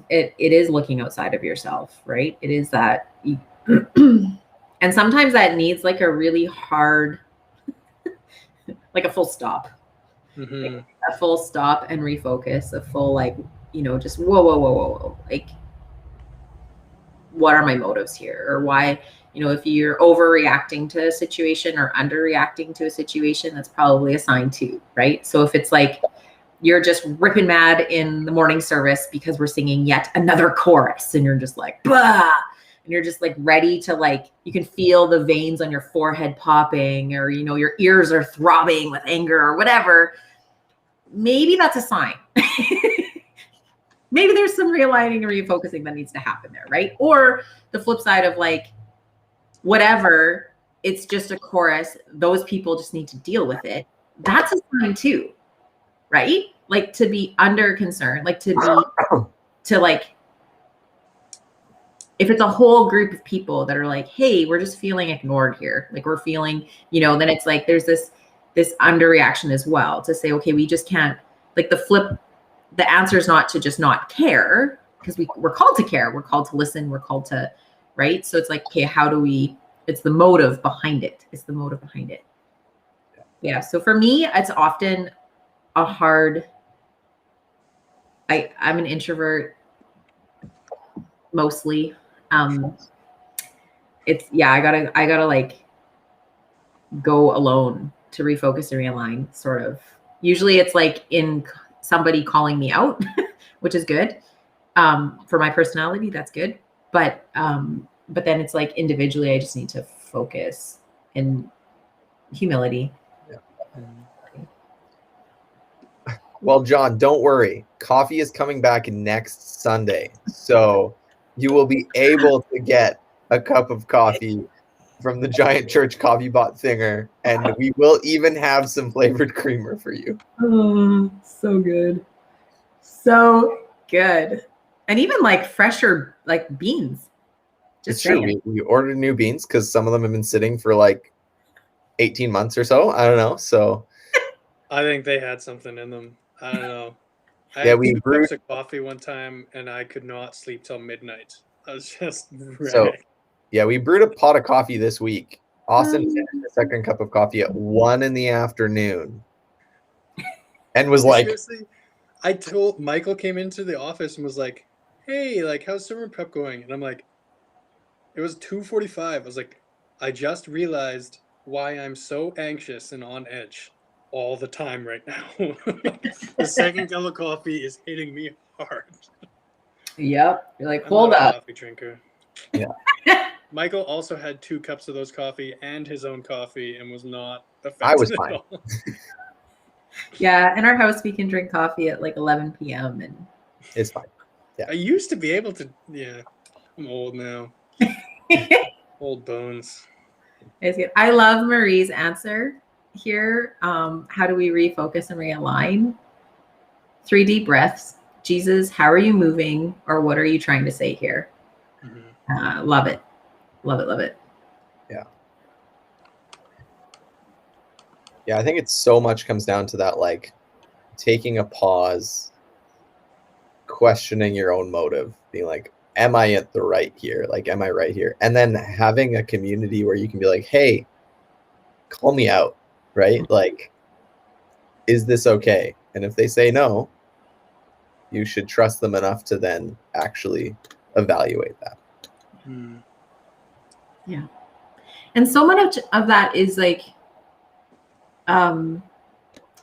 Speaker 1: it is looking outside of yourself, right? It is that and sometimes that needs a really hard, a full stop, a full stop and refocus, a full, just whoa. What are my motives here? Or why, if you're overreacting to a situation or underreacting to a situation, that's probably a sign too, right? So if it's you're just ripping mad in the morning service because we're singing yet another chorus and you're just bah, and you're just like ready to like, you can feel the veins on your forehead popping, or, you know, your ears are throbbing with anger or whatever, maybe that's a sign. Maybe there's some realigning and refocusing that needs to happen there, right? Or the flip side of like, whatever, it's just a chorus, those people just need to deal with it. That's a sign too, right? Like to be under concerned, like to like, if it's a whole group of people that are like, hey, we're just feeling ignored here. Like we're feeling, you know, then it's like, there's this underreaction as well to say, okay, we just can't, like the answer is not to just not care, because we're called to care. We're called to listen. We're called to, right? So it's like, okay, how do we, it's the motive behind it. It's the motive behind it. Yeah. So for me, it's often a hard, I'm an introvert mostly. It's, yeah, I gotta like go alone to refocus and realign, sort of. Usually it's like in somebody calling me out, which is good. For my personality, that's good. But then it's like individually, I just need to focus in humility.
Speaker 3: Yeah. Well, John, don't worry. Coffee is coming back next Sunday. So you will be able to get a cup of coffee from the Giant Church Coffee Bot Thinger, and we will even have some flavored creamer for you.
Speaker 1: Oh, so good. So good. And even like fresher, like beans.
Speaker 3: It's true. We ordered new beans because some of them have been sitting for like 18 months or so. I don't know. So
Speaker 2: I think they had something in them. I don't know. I
Speaker 3: Yeah,
Speaker 2: had
Speaker 3: we
Speaker 2: 2
Speaker 3: brewed-
Speaker 2: cups of coffee one time, and I could not sleep till midnight. I was just
Speaker 3: So-
Speaker 2: wrecked.
Speaker 3: yeah, we brewed a pot of coffee this week. Austin finished the second cup of coffee at 1 p.m. and was like,
Speaker 2: Seriously, I told Michael came into the office and was like, "Hey, like, how's summer prep going?" And I'm like, "It was 2:45." I was like, "I just realized why I'm so anxious and on edge all the time right now. The second cup of coffee is hitting me hard."
Speaker 1: Yep. You're like,
Speaker 2: I'm
Speaker 1: hold
Speaker 2: not a
Speaker 1: up.
Speaker 2: coffee drinker.
Speaker 3: Yeah.
Speaker 2: Michael also had 2 cups of those coffee and his own coffee and was not affected
Speaker 3: I was
Speaker 2: at
Speaker 3: fine.
Speaker 2: all.
Speaker 1: Yeah. In our house, we can drink coffee at like 11 p.m. and
Speaker 3: it's fine.
Speaker 2: I used to be able to. Yeah, I'm old now. Old bones.
Speaker 1: it's good. I love Marie's answer here. How do we refocus and realign? 3 deep breaths. Jesus, how are you moving? Or what are you trying to say here?
Speaker 2: Mhm.
Speaker 1: Love it. Love it. Love it.
Speaker 3: Yeah, I think it's so much comes down to that, like taking a pause, questioning your own motive, being like, am I at the right here? Like, am I right here? And then having a community where you can be like, hey, call me out, right? Like, is this okay? And if they say no, you should trust them enough to then actually evaluate that.
Speaker 2: Mm.
Speaker 1: Yeah. And so much of that is like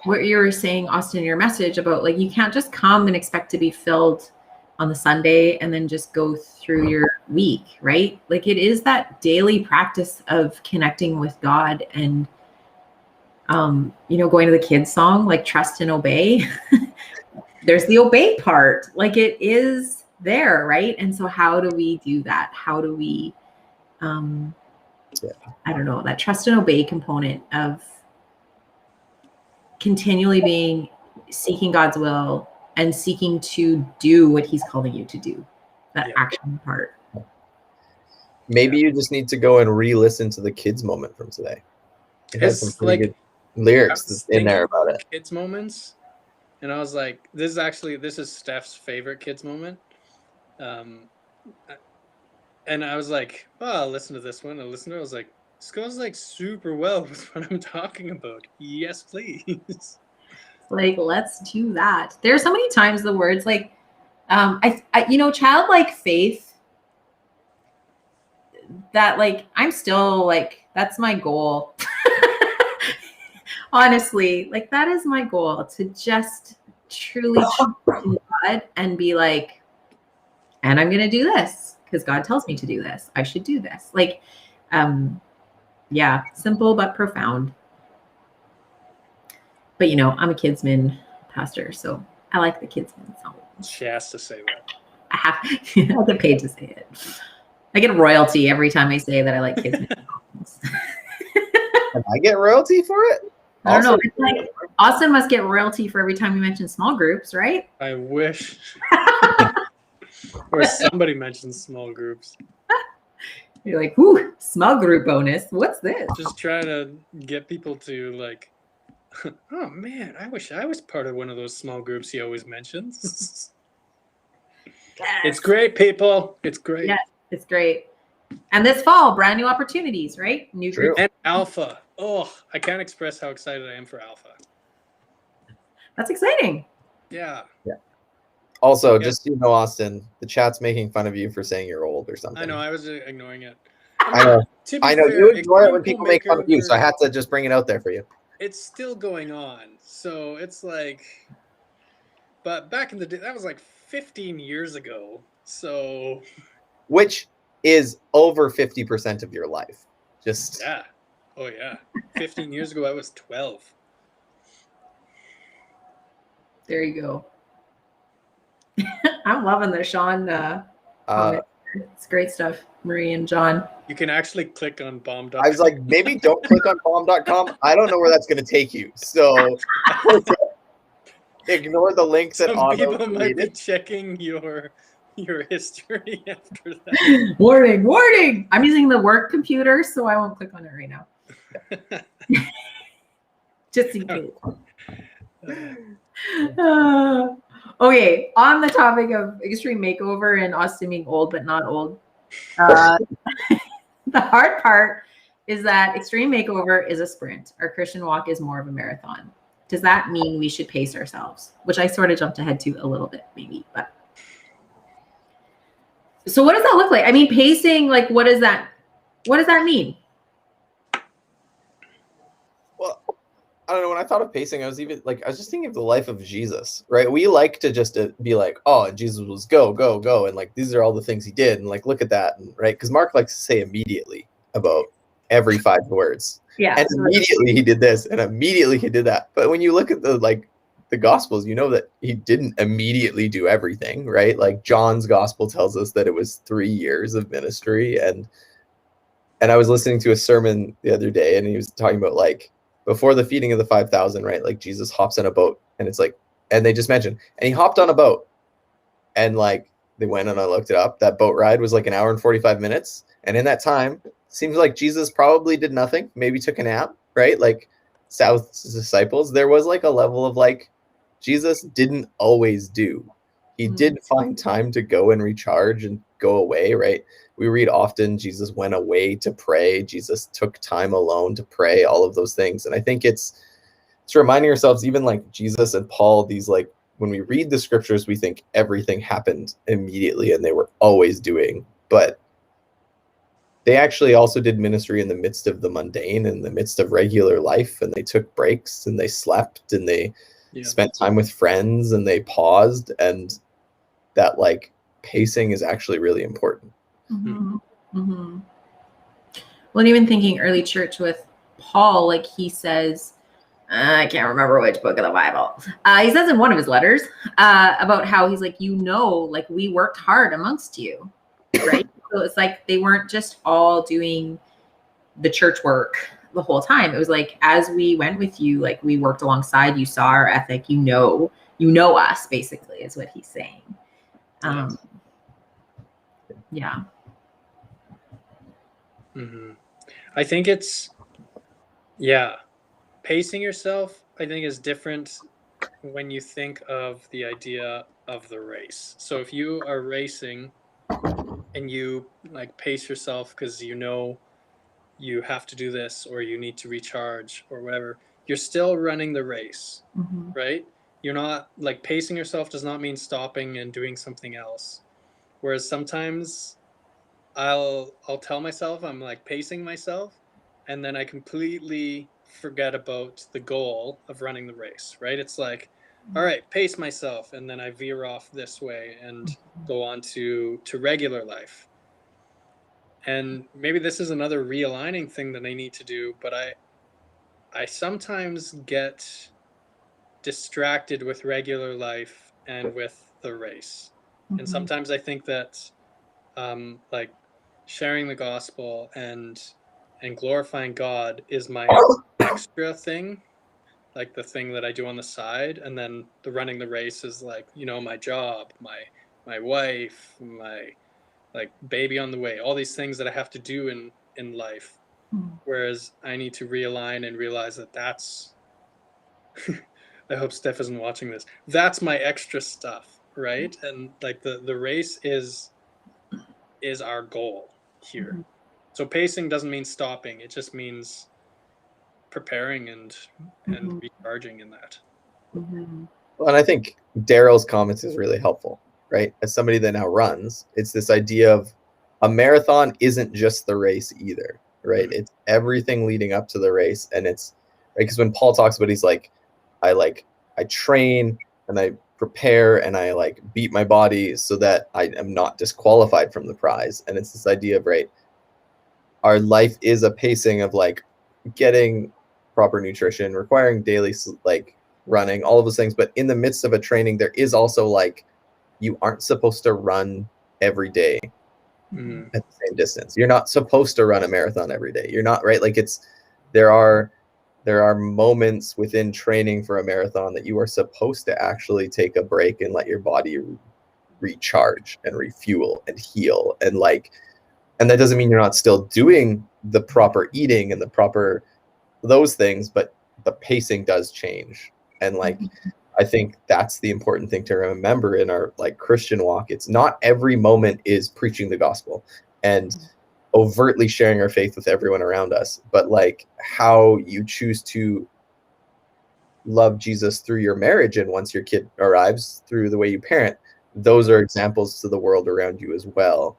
Speaker 1: what you were saying, Austin, in your message about like, you can't just come and expect to be filled on the Sunday and then just go through your week, right? Like it is that daily practice of connecting with God and, you know, going to the kids song, like trust and obey. There's the obey part, like it is there, right? And so how do we do that? How do we, I don't know, that trust and obey component of continually seeking God's will and seeking to do what he's calling you to do, that action part.
Speaker 3: Maybe you just need to go and re-listen to the kids moment from today. It has some pretty good lyrics in there about it.
Speaker 2: Kids moments, and I was like, this is Steph's favorite kids moment. And I was like, oh, I'll listen to this one. I listened to it. I was like, this goes like super well with what I'm talking about. Yes, please.
Speaker 1: Like, let's do that. There's so many times the words like, I you know, childlike faith, that like, I'm still like, that's my goal. Honestly, like that is my goal, to just truly trust in God and be like, and I'm going to do this because God tells me to do this. I should do this. Like, yeah, simple but profound. But I'm a kidsman pastor, so I like the kidsman song.
Speaker 2: She has to say that.
Speaker 1: I get paid to say it. I get royalty every time I say that I like kidsman songs.
Speaker 3: And I get royalty for it?
Speaker 1: I don't know. It's like Austin must get royalty for every time you mention small groups, right?
Speaker 2: I wish. Or somebody mentions small groups.
Speaker 1: You're like, ooh, small group bonus. What's this?
Speaker 2: Just trying to get people to like, oh man, I wish I was part of one of those small groups he always mentions.
Speaker 1: Yes.
Speaker 2: It's great, people. It's great.
Speaker 1: Yes, it's great. And this fall, brand new opportunities, right? New groups.
Speaker 2: And Alpha. Oh, I can't express how excited I am for Alpha.
Speaker 1: That's exciting.
Speaker 2: Yeah.
Speaker 3: Also, just so you know, Austin, the chat's making fun of you for saying you're old or something.
Speaker 2: I know. I was ignoring it.
Speaker 3: I know. I know.
Speaker 2: Fair,
Speaker 3: You ignore it when people make fun of you, so I had to just bring it out there for you.
Speaker 2: It's still going on. So it's like, but back in the day, that was like 15 years ago. So.
Speaker 3: Which is over 50% of your life. Just.
Speaker 2: Yeah. Oh, yeah. 15 years ago, I was 12.
Speaker 1: There you go. I'm loving the Sean comment. It's great stuff, Marie and John.
Speaker 2: You can actually click on bomb.com.
Speaker 3: I was like, maybe don't click on bomb.com. I don't know where that's going to take you. So ignore the links that
Speaker 2: Some people might be checking your history after that.
Speaker 1: Warning. I'm using the work computer, so I won't click on it right now. Just in case. Okay, on the topic of extreme makeover and Austin being old but not old, the hard part is that extreme makeover is a sprint. Our Christian walk is more of a marathon. Does that mean we should pace ourselves? Which I sort of jumped ahead to a little bit, maybe. But so what does that look like? I mean, pacing, like, what does that mean?
Speaker 3: Well, I don't know. When I thought of pacing, I was just thinking of the life of Jesus, right? We like to just be like, oh, Jesus was go, go, go. And like, these are all the things he did. And like, look at that. And right. Because Mark likes to say immediately about every 5 words.
Speaker 1: Yeah.
Speaker 3: And immediately he did this and immediately he did that. But when you look at the Gospels, you know that he didn't immediately do everything, right? Like John's Gospel tells us that it was 3 years of ministry. And I was listening to a sermon the other day and he was talking about like, before the feeding of the 5,000, right? Like Jesus hops on a boat and it's like, and they just mentioned, and he hopped on a boat and like they went and I looked it up. That boat ride was like 1 hour and 45 minutes. And in that time, seems like Jesus probably did nothing, maybe took a nap, right? Like South's disciples, there was like a level of like, Jesus didn't always do. He did find time to go and recharge and go away, right? We read often Jesus went away to pray. Jesus took time alone to pray, all of those things. And I think it's reminding ourselves, even like Jesus and Paul, these like, when we read the scriptures, we think everything happened immediately and they were always doing, but they actually also did ministry in the midst of the mundane, in the midst of regular life. And they took breaks and they slept and they spent time with friends and they paused. And that like pacing is actually really important.
Speaker 1: Mm-hmm. Mm-hmm. Well, and even thinking early church with Paul, like he says, I can't remember which book of the Bible. He says in one of his letters about how he's like, like we worked hard amongst you, right? So it's like they weren't just all doing the church work the whole time. It was like, as we went with you, like we worked alongside, you saw our ethic, you know us, basically, is what he's saying. Yeah.
Speaker 2: Mm-hmm. I think pacing yourself, I think, is different when you think of the idea of the race. So if you are racing and you like pace yourself because you have to do this or you need to recharge or whatever, you're still running the race, right? You're not like pacing yourself does not mean stopping and doing something else. Whereas sometimes I'll tell myself I'm like pacing myself and then I completely forget about the goal of running the race, right? It's like, all right, pace myself, and then I veer off this way and go on to regular life. And maybe this is another realigning thing that I need to do, but I sometimes get distracted with regular life and with the race. And sometimes I think that like sharing the gospel and glorifying God is my extra thing, like the thing that I do on the side, and then the running the race is like, you know, my job, my wife, my like baby on the way, all these things that I have to do in life. Whereas I need to realign and realize that that's I hope Steph isn't watching this. That's my extra stuff, right? And like the race is our goal here. So pacing doesn't mean stopping. It just means preparing and recharging in that.
Speaker 3: Well, and I think Daryl's comments is really helpful, right? As somebody that now runs, it's this idea of a marathon isn't just the race either, right? It's everything leading up to the race. And it's right, because when Paul talks about, he's like, I train and I prepare and I like beat my body so that I am not disqualified from the prize. And it's this idea of, right, our life is a pacing of like getting proper nutrition, requiring daily like running, all of those things. But in the midst of a training, there is also like, you aren't supposed to run every day at the same distance. You're not supposed to run a marathon every day. You're not, right? Like there are moments within training for a marathon that you are supposed to actually take a break and let your body recharge and refuel and heal. And like, and that doesn't mean you're not still doing the proper eating and the proper those things, but the pacing does change. And like, I think that's the important thing to remember in our like Christian walk. It's not every moment is preaching the gospel and overtly sharing our faith with everyone around us, but like how you choose to love Jesus through your marriage, and once your kid arrives, through the way you parent, those are examples to the world around you as well,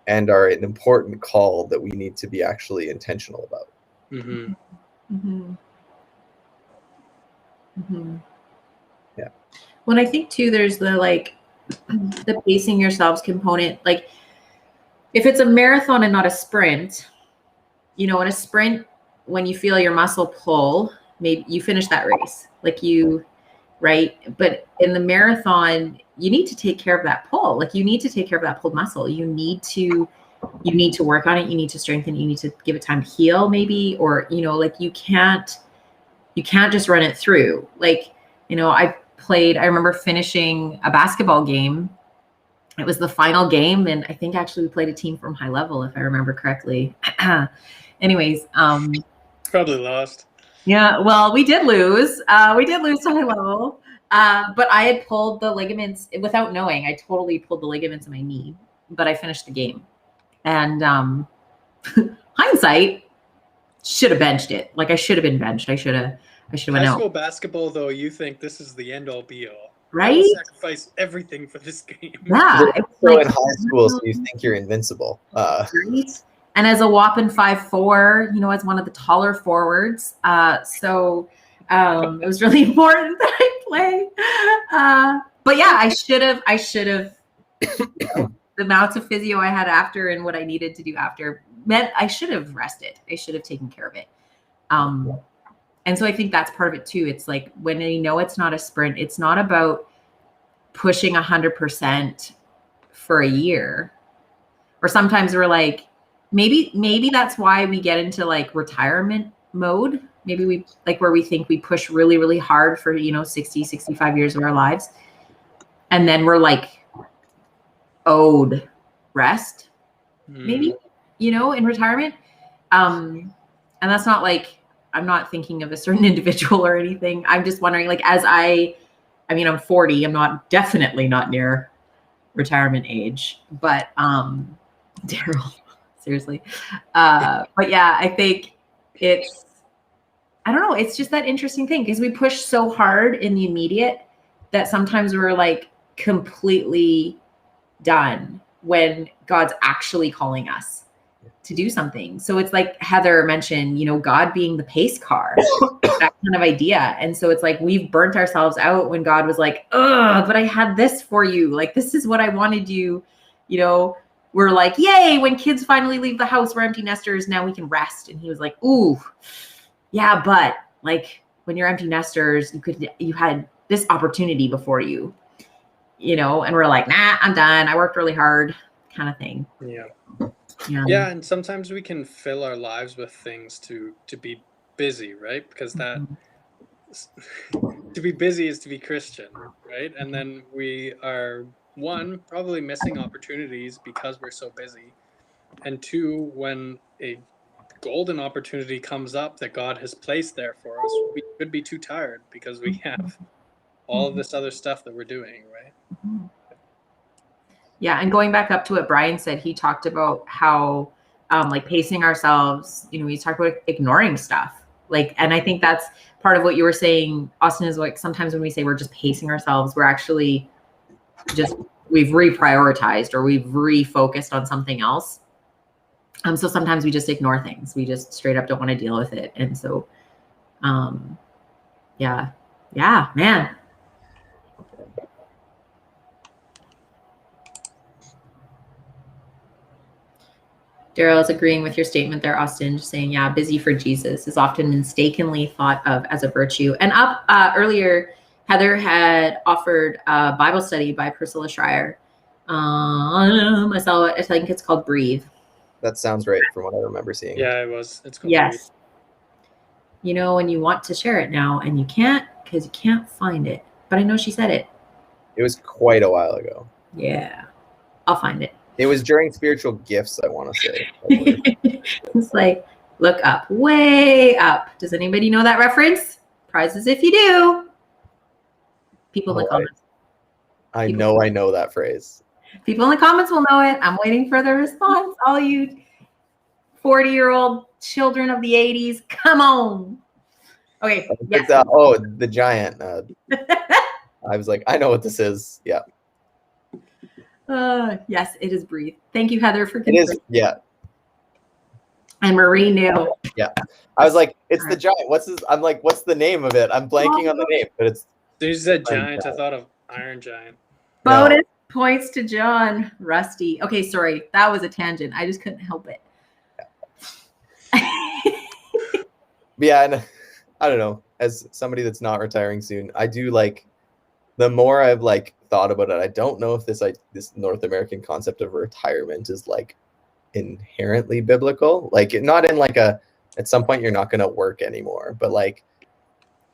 Speaker 3: and are an important call that we need to be actually intentional about. Yeah.
Speaker 1: Well, I think too, there's the like the pacing yourselves component. Like if it's a marathon and not a sprint, you know, in a sprint, when you feel your muscle pull, maybe you finish that race, like you, right? But in the marathon, you need to take care of that pull. Like you need to take care of that pulled muscle. You need to work on it. You need to strengthen. You need to give it time to heal, maybe, or you know, like you can't just run it through. Like, you know, I remember finishing a basketball game. It was the final game, and I think actually we played a team from high level, if I remember correctly. Anyways,
Speaker 2: probably lost.
Speaker 1: Yeah, well, we did lose. We did lose to high level. But I had pulled the ligaments without knowing. I totally pulled the ligaments in my knee, but I finished the game. And hindsight, should have benched it. Like I should have been benched. I should have went out.
Speaker 2: High school basketball, though, you think this is the end all be all.
Speaker 1: Right?
Speaker 2: I will sacrifice everything for this game.
Speaker 1: Yeah.
Speaker 3: So in high school, so you think you're invincible.
Speaker 1: Right? And as a whopping 5'4", you know, as one of the taller forwards. So it was really important that I play. But yeah, I should have, you know, the amounts of physio I had after and what I needed to do after meant I should have rested. I should have taken care of it. And so I think that's part of it too. It's like when you know it's not a sprint, it's not about pushing 100% for a year. Or sometimes we're like, maybe that's why we get into like retirement mode. Maybe we like where we think we push really, really hard for, you know, 60, 65 years of our lives. And then we're like owed rest, maybe, you know, in retirement. And that's not like, I'm not thinking of a certain individual or anything. I'm just wondering, like, as I mean, I'm 40, I'm definitely not near retirement age, but Daryl, seriously. But yeah, I think I don't know, it's just that interesting thing because we push so hard in the immediate that sometimes we're like completely done when God's actually calling us to do something. So it's like Heather mentioned, you know, God being the pace car, that kind of idea. And so it's like we've burnt ourselves out when God was like, but I had this for you. Like, this is what I wanted you, you know, we're like, yay, when kids finally leave the house, we're empty nesters, now we can rest. And he was like, ooh, yeah, but like when you're empty nesters, you had this opportunity before you, you know, and we're like, nah, I'm done. I worked really hard, kind of thing.
Speaker 2: Yeah.
Speaker 1: Yeah.
Speaker 2: Yeah, and sometimes we can fill our lives with things to be busy, right? Because that to be busy is to be Christian, right? And then we are, one, probably missing opportunities because we're so busy, and two, when a golden opportunity comes up that God has placed there for us, we could be too tired because we have all of this other stuff that we're doing, right?
Speaker 1: Yeah, and going back up to what Brian said, he talked about how like pacing ourselves, you know, we talked about ignoring stuff. Like, and I think that's part of what you were saying, Austin, is like sometimes when we say we're just pacing ourselves, we're actually just, we've reprioritized or we've refocused on something else. So sometimes we just ignore things. We just straight up don't want to deal with it. And so, yeah, man. Daryl is agreeing with your statement there, Austin, just saying, yeah, busy for Jesus is often mistakenly thought of as a virtue. And up earlier, Heather had offered a Bible study by Priscilla Schreier. I saw it. I think it's called Breathe.
Speaker 3: That sounds right from what I remember seeing.
Speaker 2: Yeah, it was. It's called
Speaker 1: Yes.
Speaker 2: Breathe.
Speaker 1: You know, and you want to share it now, and you can't because you can't find it. But I know she said it.
Speaker 3: It was quite a while ago.
Speaker 1: Yeah, I'll find it.
Speaker 3: It was during spiritual gifts, I want to say.
Speaker 1: It's like, look up, way up. Does anybody know that reference? Prizes if you do. People in the comments.
Speaker 3: I know that phrase.
Speaker 1: People in the comments will know it. I'm waiting for the response. All you 40-year-old children of the 80s, come on. Okay. Yes.
Speaker 3: The giant. I was like, I know what this is. Yeah.
Speaker 1: Yes, it is Breathe. Thank you, Heather, for
Speaker 3: confirming. It is. Yeah.
Speaker 1: And Marie knew.
Speaker 3: Yeah. I was like, it's the giant. I'm like, what's the name of it? I'm blanking on the name, but it's.
Speaker 2: You said giant. I thought of Iron Giant.
Speaker 1: Bonus points to John. Rusty. Okay, sorry. That was a tangent. I just couldn't help it.
Speaker 3: Yeah, and I don't know. As somebody that's not retiring soon, I do like. The more I've like thought about it, I don't know if this North American concept of retirement is like inherently biblical. Like not in like at some point you're not going to work anymore, but like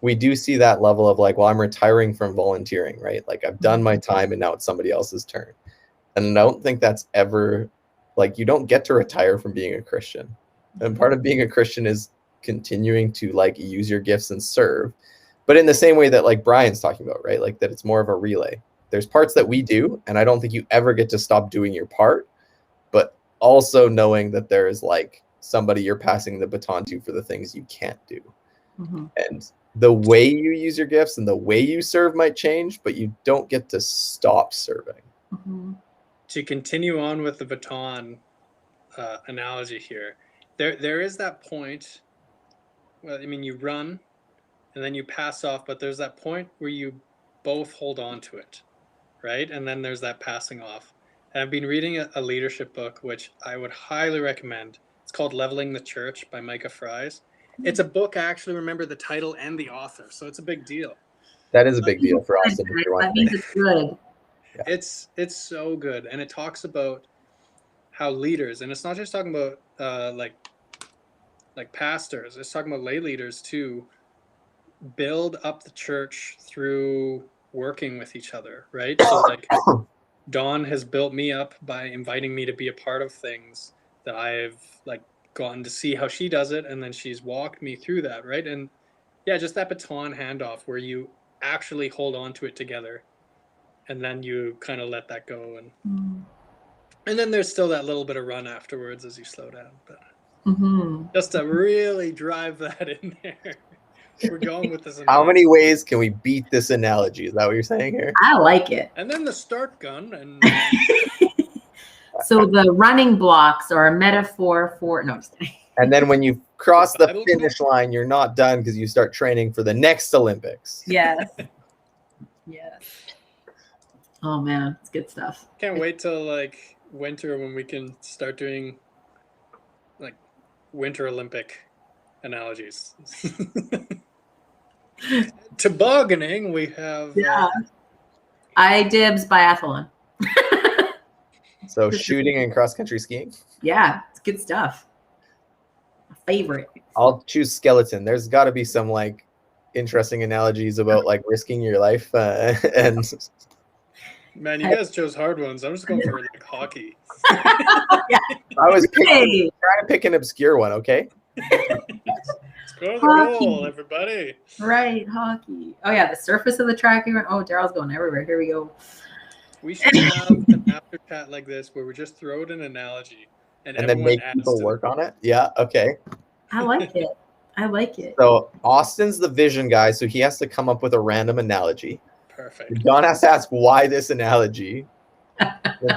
Speaker 3: we do see that level of like, well, I'm retiring from volunteering, right? Like I've done my time and now it's somebody else's turn. And I don't think that's ever like, you don't get to retire from being a Christian. And part of being a Christian is continuing to like use your gifts and serve. But in the same way that like Brian's talking about, right? Like that it's more of a relay. There's parts that we do, and I don't think you ever get to stop doing your part, but also knowing that there is like somebody you're passing the baton to for the things you can't do. Mm-hmm. And the way you use your gifts and the way you serve might change, but you don't get to stop serving.
Speaker 1: Mm-hmm.
Speaker 2: To continue on with the baton analogy here, there is that point. Well, I mean, you run and then you pass off, but there's that point where you both hold on to it, right? And then there's that passing off. And I've been reading a leadership book, which I would highly recommend. It's called Leveling the Church by Micah Fries. It's a book, I actually remember the title and the author, so it's a big deal.
Speaker 3: That is a big deal for us.
Speaker 1: That means it's good.
Speaker 2: Yeah. It's so good, and it talks about how leaders, and it's not just talking about like pastors, it's talking about lay leaders too, build up the church through working with each other, right? So like Dawn has built me up by inviting me to be a part of things that I've like gotten to see how she does it, and then she's walked me through that, right? And yeah, just that baton handoff where you actually hold on to it together, and then you kind of let that go, and then there's still that little bit of run afterwards as you slow down, but just to really drive that in there. We're going with this.
Speaker 3: How many ways can we beat this analogy? Is that what you're saying here?
Speaker 1: I like it.
Speaker 2: And then the start gun. And
Speaker 1: so the running blocks are a metaphor for
Speaker 3: And then when you cross the finish line, you're not done because you start training for the next Olympics.
Speaker 1: Yes. Yes. Oh man, it's good stuff.
Speaker 2: Can't wait till like winter when we can start doing like Winter Olympic analogies. Tobogganing, we have.
Speaker 1: Yeah. I dibs biathlon.
Speaker 3: So shooting and cross country skiing.
Speaker 1: Yeah, it's good stuff. My favorite.
Speaker 3: I'll choose skeleton. There's got to be some like interesting analogies about like risking your life and.
Speaker 2: Man, you guys chose hard ones. I'm just going for like hockey.
Speaker 1: Yeah.
Speaker 3: I was trying to pick an obscure one. Okay.
Speaker 2: Score the goal, everybody.
Speaker 1: Right, hockey. Oh yeah, the surface of the track. Oh, Daryl's going everywhere. Here we go.
Speaker 2: We should have an after chat like this where we just throw in an analogy and
Speaker 3: then make people work on it. Yeah. Okay.
Speaker 1: I like it. I like it.
Speaker 3: So Austin's the vision guy, so he has to come up with a random analogy.
Speaker 2: Perfect.
Speaker 3: John has to ask why this analogy.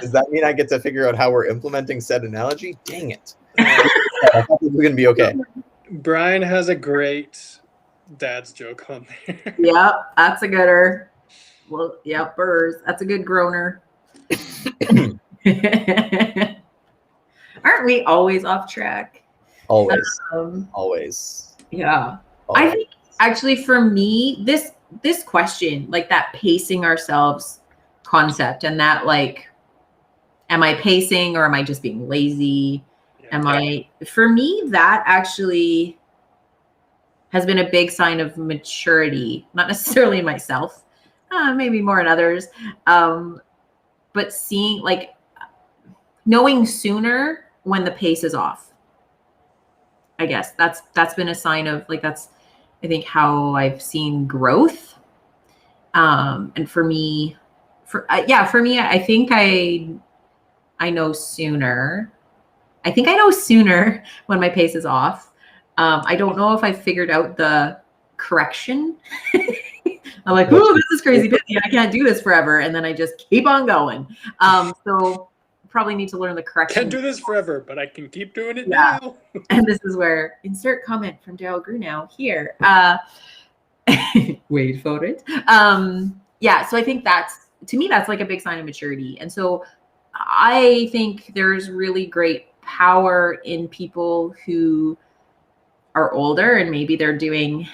Speaker 3: Does that mean I get to figure out how we're implementing said analogy? Dang it. I thought this was going to be okay.
Speaker 2: Brian has a great dad's joke on there.
Speaker 1: Yep, that's a gooder. Well, yep, burrs. That's a good groaner. Aren't we always off track?
Speaker 3: Always. Always.
Speaker 1: Yeah.
Speaker 3: Always.
Speaker 1: I think actually for me, this question, like that pacing ourselves concept and that like, am I pacing or am I just being lazy? For me, that actually has been a big sign of maturity, not necessarily in myself, maybe more in others. But seeing like knowing sooner when the pace is off. I guess that's been a sign of like, that's, I think how I've seen growth. And for me, I think I know sooner. I think I know sooner when my pace is off. I don't know if I figured out the correction. I'm like, oh, this is crazy busy. I can't do this forever. And then I just keep on going. So probably need to learn the correction.
Speaker 2: Can't do this forever, but I can keep doing it now.
Speaker 1: And this is where insert comment from Daryl Grunow here. Wait for it. Yeah, so I think to me, that's like a big sign of maturity. And so I think there's really great power in people who are older and maybe they're doing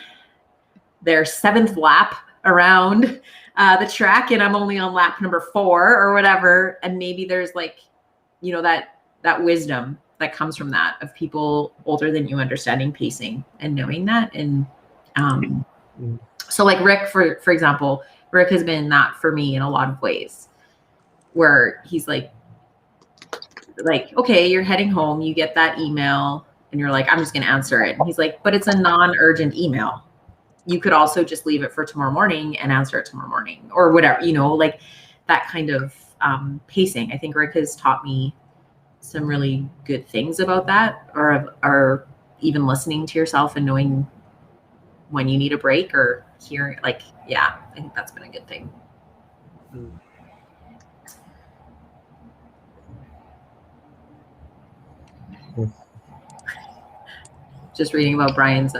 Speaker 1: their 7th lap around the track and I'm only on lap number 4 or whatever. And maybe there's like, you know, that wisdom that comes from that of people older than you understanding pacing and knowing that. And so like Rick, for example, Rick has been that for me in a lot of ways where he's like, okay, you're heading home, you get that email and you're like, I'm just going to answer it. And he's like, but it's a non-urgent email. You could also just leave it for tomorrow morning and answer it tomorrow morning or whatever, you know, like that kind of pacing. I think Rick has taught me some really good things about that or even listening to yourself and knowing when you need a break or hearing like, yeah, I think that's been a good thing. Just reading about Brian's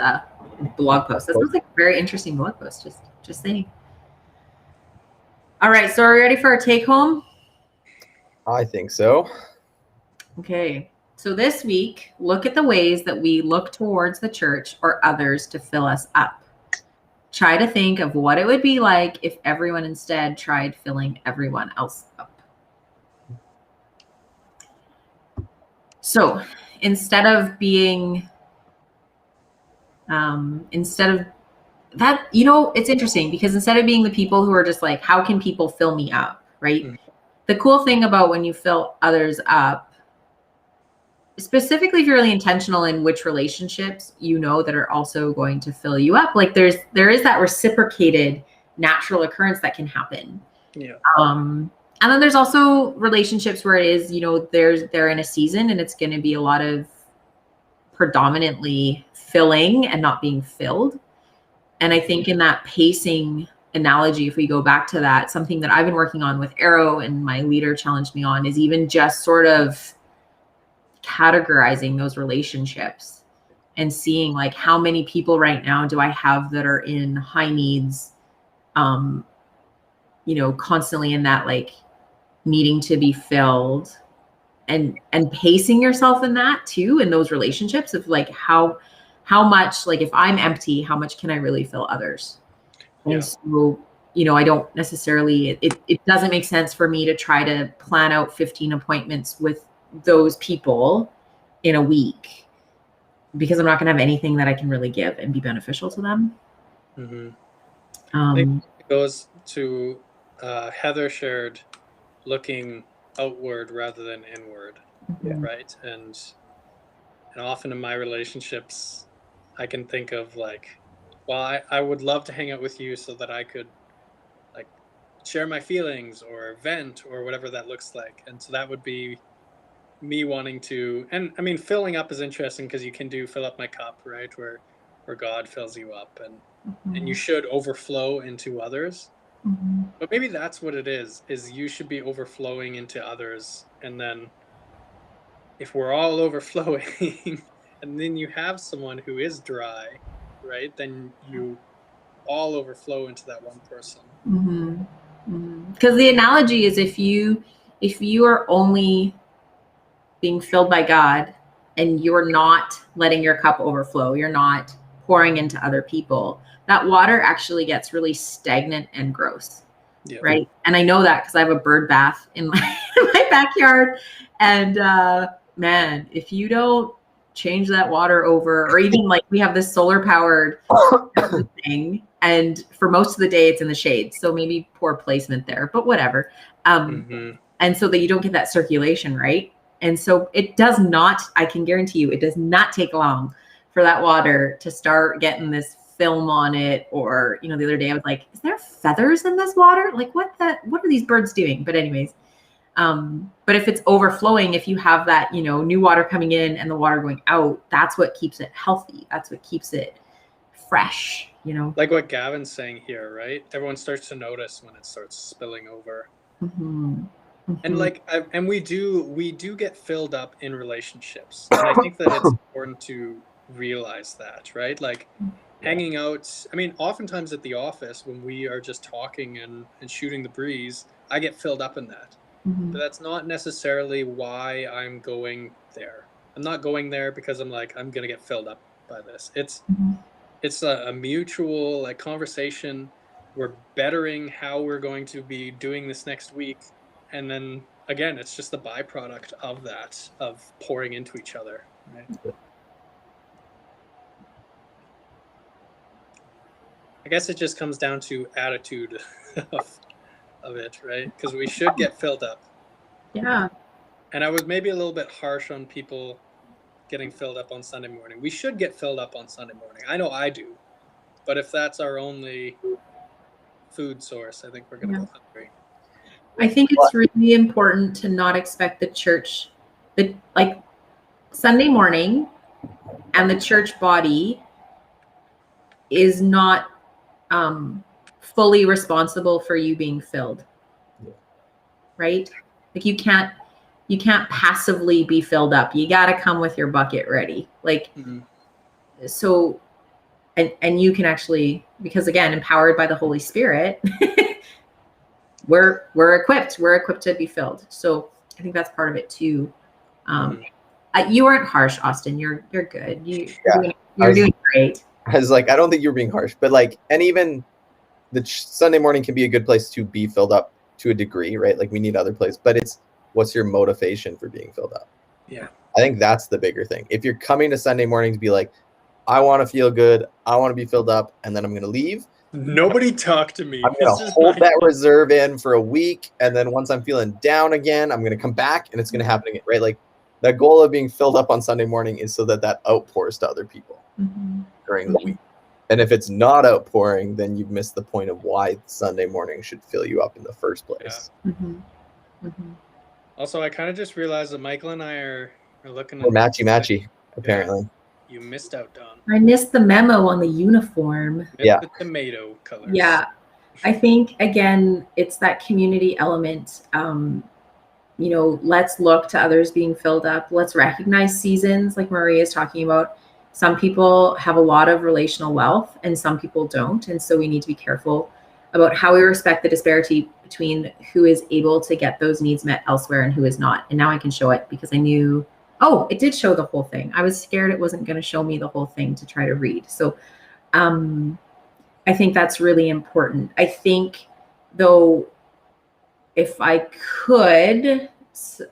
Speaker 1: blog post. That sounds like a very interesting blog post. Just saying. All right, so are we ready for our take home?
Speaker 3: I think so.
Speaker 1: Okay. So this week, look at the ways that we look towards the church or others to fill us up. Try to think of what it would be like if everyone instead tried filling everyone else up. So instead of being, that, you know, it's interesting because instead of being the people who are just like, how can people fill me up, right? Mm-hmm. The cool thing about when you fill others up, specifically if you're really intentional in which relationships you know that are also going to fill you up, like there is that reciprocated natural occurrence that can happen.
Speaker 2: Yeah.
Speaker 1: And then there's also relationships where it is, you know, they're in a season and it's going to be a lot of predominantly filling and not being filled. And I think in that pacing analogy, if we go back to that, something that I've been working on with Arrow and my leader challenged me on is even just sort of categorizing those relationships and seeing like how many people right now do I have that are in high needs, you know, constantly in that like needing to be filled and pacing yourself in that too, in those relationships of like how much, like if I'm empty, how much can I really fill others? And so, you know, I don't necessarily, it doesn't make sense for me to try to plan out 15 appointments with those people in a week, because I'm not going to have anything that I can really give and be beneficial to them.
Speaker 2: I think it goes to Heather shared looking outward rather than inward, right? And often in my relationships, I can think of like, well, I would love to hang out with you so that I could like share my feelings or vent or whatever that looks like. And so that would be me wanting to, and I mean, filling up is interesting because you can do fill up my cup, right? Where God fills you up, and you should overflow into others. But maybe that's what it is you should be overflowing into others. And then if we're all overflowing and then you have someone who is dry, right? Then you all overflow into that one person.
Speaker 1: Because the analogy is if you are only being filled by God and you're not letting your cup overflow, you're not pouring into other people, that water actually gets really stagnant and gross. Right. And I know that because I have a bird bath in my backyard. And man, if you don't change that water over, or even like we have this solar powered thing, and for most of the day it's in the shade. So maybe poor placement there, but whatever. And so that you don't get that circulation, right? And so it does not, I can guarantee you, it does not take long for that water to start getting this film on it. Or, you know, the other day I was like, is there feathers in this water? Like what are these birds doing? But anyways, but if it's overflowing, if you have that, you know, new water coming in and the water going out, that's what keeps it healthy. That's what keeps it fresh, you know?
Speaker 2: Like what Gavin's saying here, right? Everyone starts to notice when it starts spilling over. And like, and we do get filled up in relationships. And I think that it's important to realize that, right? Like hanging out. I mean, oftentimes at the office when we are just talking and shooting the breeze, I get filled up in that. But that's not necessarily why I'm going there. I'm not going there because I'm like, I'm going to get filled up by this. It's a mutual like conversation. We're bettering how we're going to be doing this next week. And then again, it's just the byproduct of that, of pouring into each other. Right? I guess it just comes down to attitude of it, right? Because we should get filled up.
Speaker 1: Yeah.
Speaker 2: And I was maybe a little bit harsh on people getting filled up on Sunday morning. We should get filled up on Sunday morning. I know I do. But if that's our only food source, I think we're going to go hungry.
Speaker 1: I think it's really important to not expect the church, like Sunday morning and the church body is not fully responsible for you being filled. Right? Like you can't passively be filled up. You got to come with your bucket ready. Like, so, and you can actually, because again, empowered by the Holy Spirit, we're equipped to be filled. So I think that's part of it too. You weren't harsh, Austin. You're good. You're doing great.
Speaker 3: I was like, I don't think you're being harsh, but like, and even the Sunday morning can be a good place to be filled up to a degree, right? Like we need other places, but it's what's your motivation for being filled up?
Speaker 2: Yeah.
Speaker 3: I think that's the bigger thing. If you're coming to Sunday morning to be like, I want to feel good, I want to be filled up, and then I'm going to leave.
Speaker 2: Nobody talk to me.
Speaker 3: I'm going to hold that reserve in for a week, and then once I'm feeling down again, I'm going to come back, and it's going to happen again, right? Like the goal of being filled up on Sunday morning is so that outpours to other people during the week. And if it's not outpouring, then you've missed the point of why Sunday morning should fill you up in the first place.
Speaker 2: Also, I kind of just realized that Michael and I are looking
Speaker 3: at matchy, apparently.
Speaker 2: Yeah. You missed out, Don.
Speaker 1: I missed the memo on the uniform.
Speaker 2: The tomato colors.
Speaker 1: Yeah. I think, again, it's that community element. You know, let's look to others being filled up. Let's recognize seasons like Maria is talking about. Some people have a lot of relational wealth and some people don't. And so we need to be careful about how we respect the disparity between who is able to get those needs met elsewhere and who is not. And now I can show it because I knew, oh, it did show the whole thing. I was scared it wasn't going to show me the whole thing to try to read. So I think that's really important. I think, though, if I could,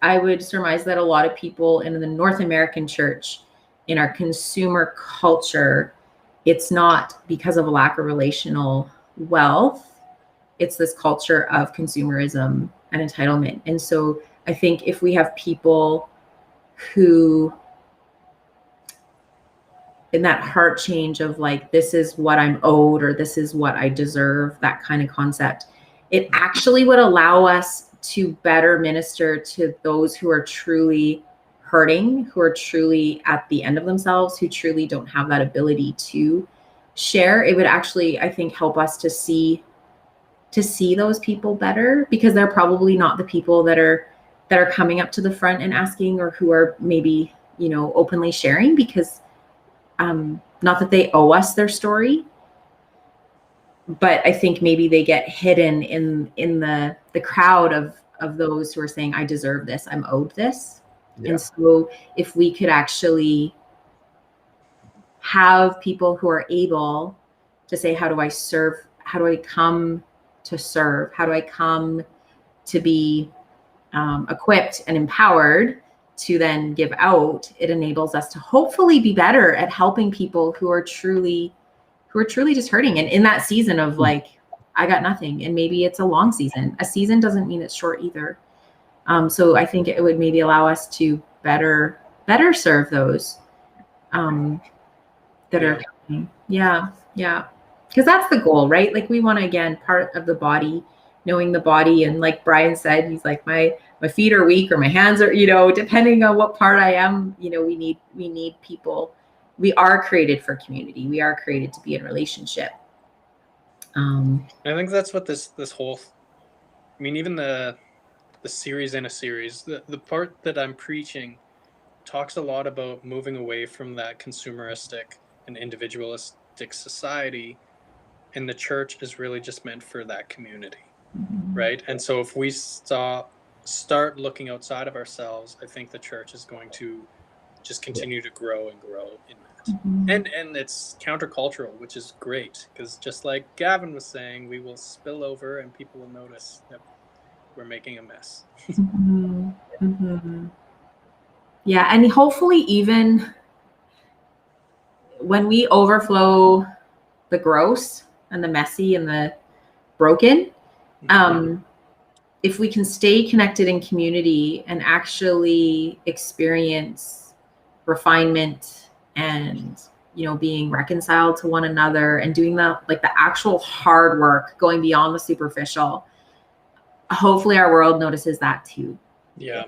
Speaker 1: I would surmise that a lot of people in the North American church, in our consumer culture, it's not because of a lack of relational wealth. It's this culture of consumerism and entitlement. And so I think if we have people who, in that heart change of like, this is what I'm owed or this is what I deserve, that kind of concept, it actually would allow us to better minister to those who are truly hurting, who are truly at the end of themselves, who truly don't have that ability to share. It would actually, I think, help us to see those people better, because they're probably not the people that are coming up to the front and asking, or who are maybe, you know, openly sharing, because not that they owe us their story, but I think maybe they get hidden in the crowd of those who are saying, I deserve this, I'm owed this. Yeah. And so if we could actually have people who are able to say, how do I serve? How do I come to serve? How do I come to be equipped and empowered to then give out? It enables us to hopefully be better at helping people who are truly just hurting. And in that season of like, I got nothing, and maybe it's a long season. A season doesn't mean it's short either. So I think it would maybe allow us to better serve those that are coming. Yeah. Because that's the goal, right? Like, we want to, again, part of the body, knowing the body. And like Brian said, he's like, my feet are weak, or my hands are, you know, depending on what part I am, you know, we need people. We are created for community. We are created to be in relationship.
Speaker 2: I think that's what this whole, I mean, even the series in a series, the part that I'm preaching talks a lot about moving away from that consumeristic and individualistic society, and the church is really just meant for that community, right? And so if we start looking outside of ourselves, I think the church is going to just continue to grow and grow in that. And it's countercultural, which is great, because just like Gavin was saying, we will spill over and people will notice that we're making a mess.
Speaker 1: Yeah, and hopefully even when we overflow the gross and the messy and the broken, if we can stay connected in community and actually experience refinement and, you know, being reconciled to one another and doing the actual hard work, going beyond the superficial, hopefully our world notices that too.
Speaker 2: Yeah.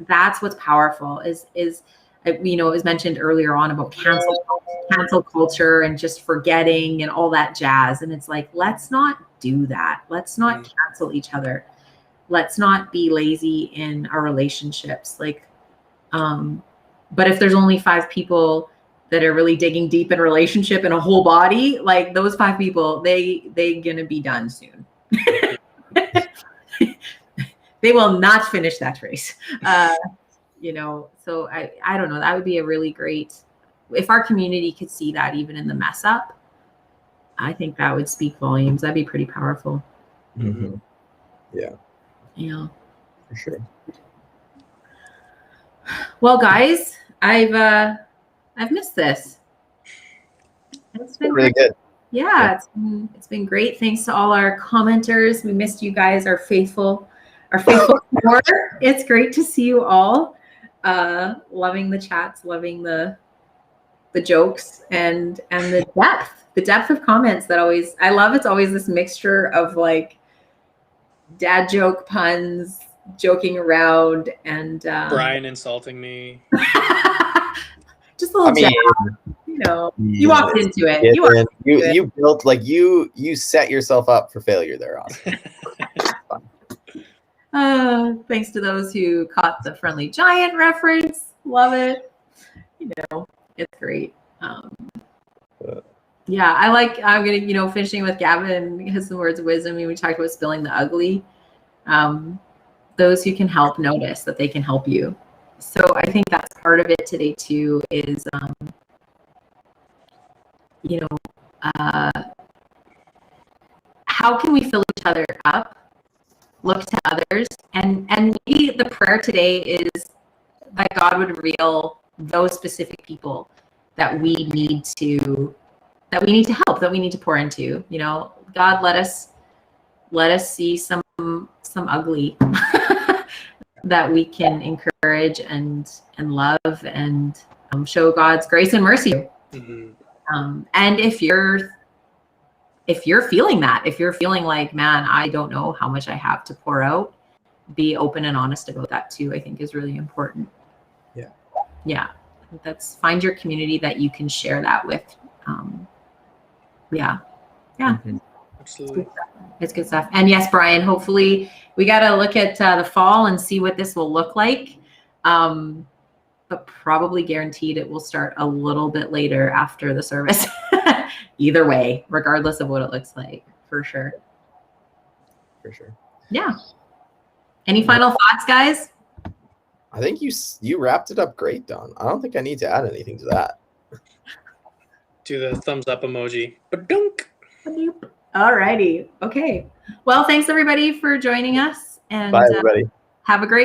Speaker 1: That's what's powerful is, you know, it was mentioned earlier on about cancel culture and just forgetting and all that jazz. And it's like, let's not do that. Let's not cancel each other. Let's not be lazy in our relationships. Like, but if there's only 5 people that are really digging deep in relationship in a whole body, like those 5 people, they gonna be done soon. They will not finish that race. You know, so I don't know. That would be a really great, if our community could see that even in the mess up, I think that would speak volumes. That'd be pretty powerful.
Speaker 3: Yeah.
Speaker 1: Yeah.
Speaker 3: For sure.
Speaker 1: Well, guys, I've missed this. It's been
Speaker 3: really good.
Speaker 1: Yeah, it's been great. Thanks to all our commenters. We missed you guys, our faithful supporter. It's great to see you all. Loving the chats, loving the jokes and the depth of comments that I love. It's always this mixture of like dad joke puns, joking around, and
Speaker 2: Brian insulting me.
Speaker 1: Just a little jab. You know, you walked into it.
Speaker 3: You built, like, you set yourself up for failure there, Austin.
Speaker 1: Thanks to those who caught the Friendly Giant reference. Love it. You know, it's great. Yeah, I'm gonna, finishing with Gavin, his words of wisdom. We talked about spilling the ugly. Those who can help notice that they can help you. So I think that's part of it today too, is, how can we fill each other up, look to others, and maybe the prayer today is that God would reveal those specific people that we need to help, that we need to pour into. God, let us see some ugly that we can encourage and love and show God's grace and mercy.
Speaker 2: Mm-hmm.
Speaker 1: And if you're feeling that, if you're feeling like, man, I don't know how much I have to pour out, be open and honest about that too, I think is really important. Yeah. Find your community that you can share that with. Yeah.
Speaker 3: Mm-hmm.
Speaker 2: Absolutely.
Speaker 1: It's good stuff. And yes, Brian, hopefully we got to look at the fall and see what this will look like. But probably guaranteed it will start a little bit later after the service. Either way, regardless of what it looks like, for sure.
Speaker 3: For sure.
Speaker 1: Yeah. Any final thoughts, guys?
Speaker 3: I think you wrapped it up great, Don. I don't think I need to add anything to that.
Speaker 2: Do the thumbs up emoji. Ba-dunk.
Speaker 1: All righty. Okay. Well, thanks everybody for joining us. And
Speaker 3: bye, everybody.
Speaker 1: Have a great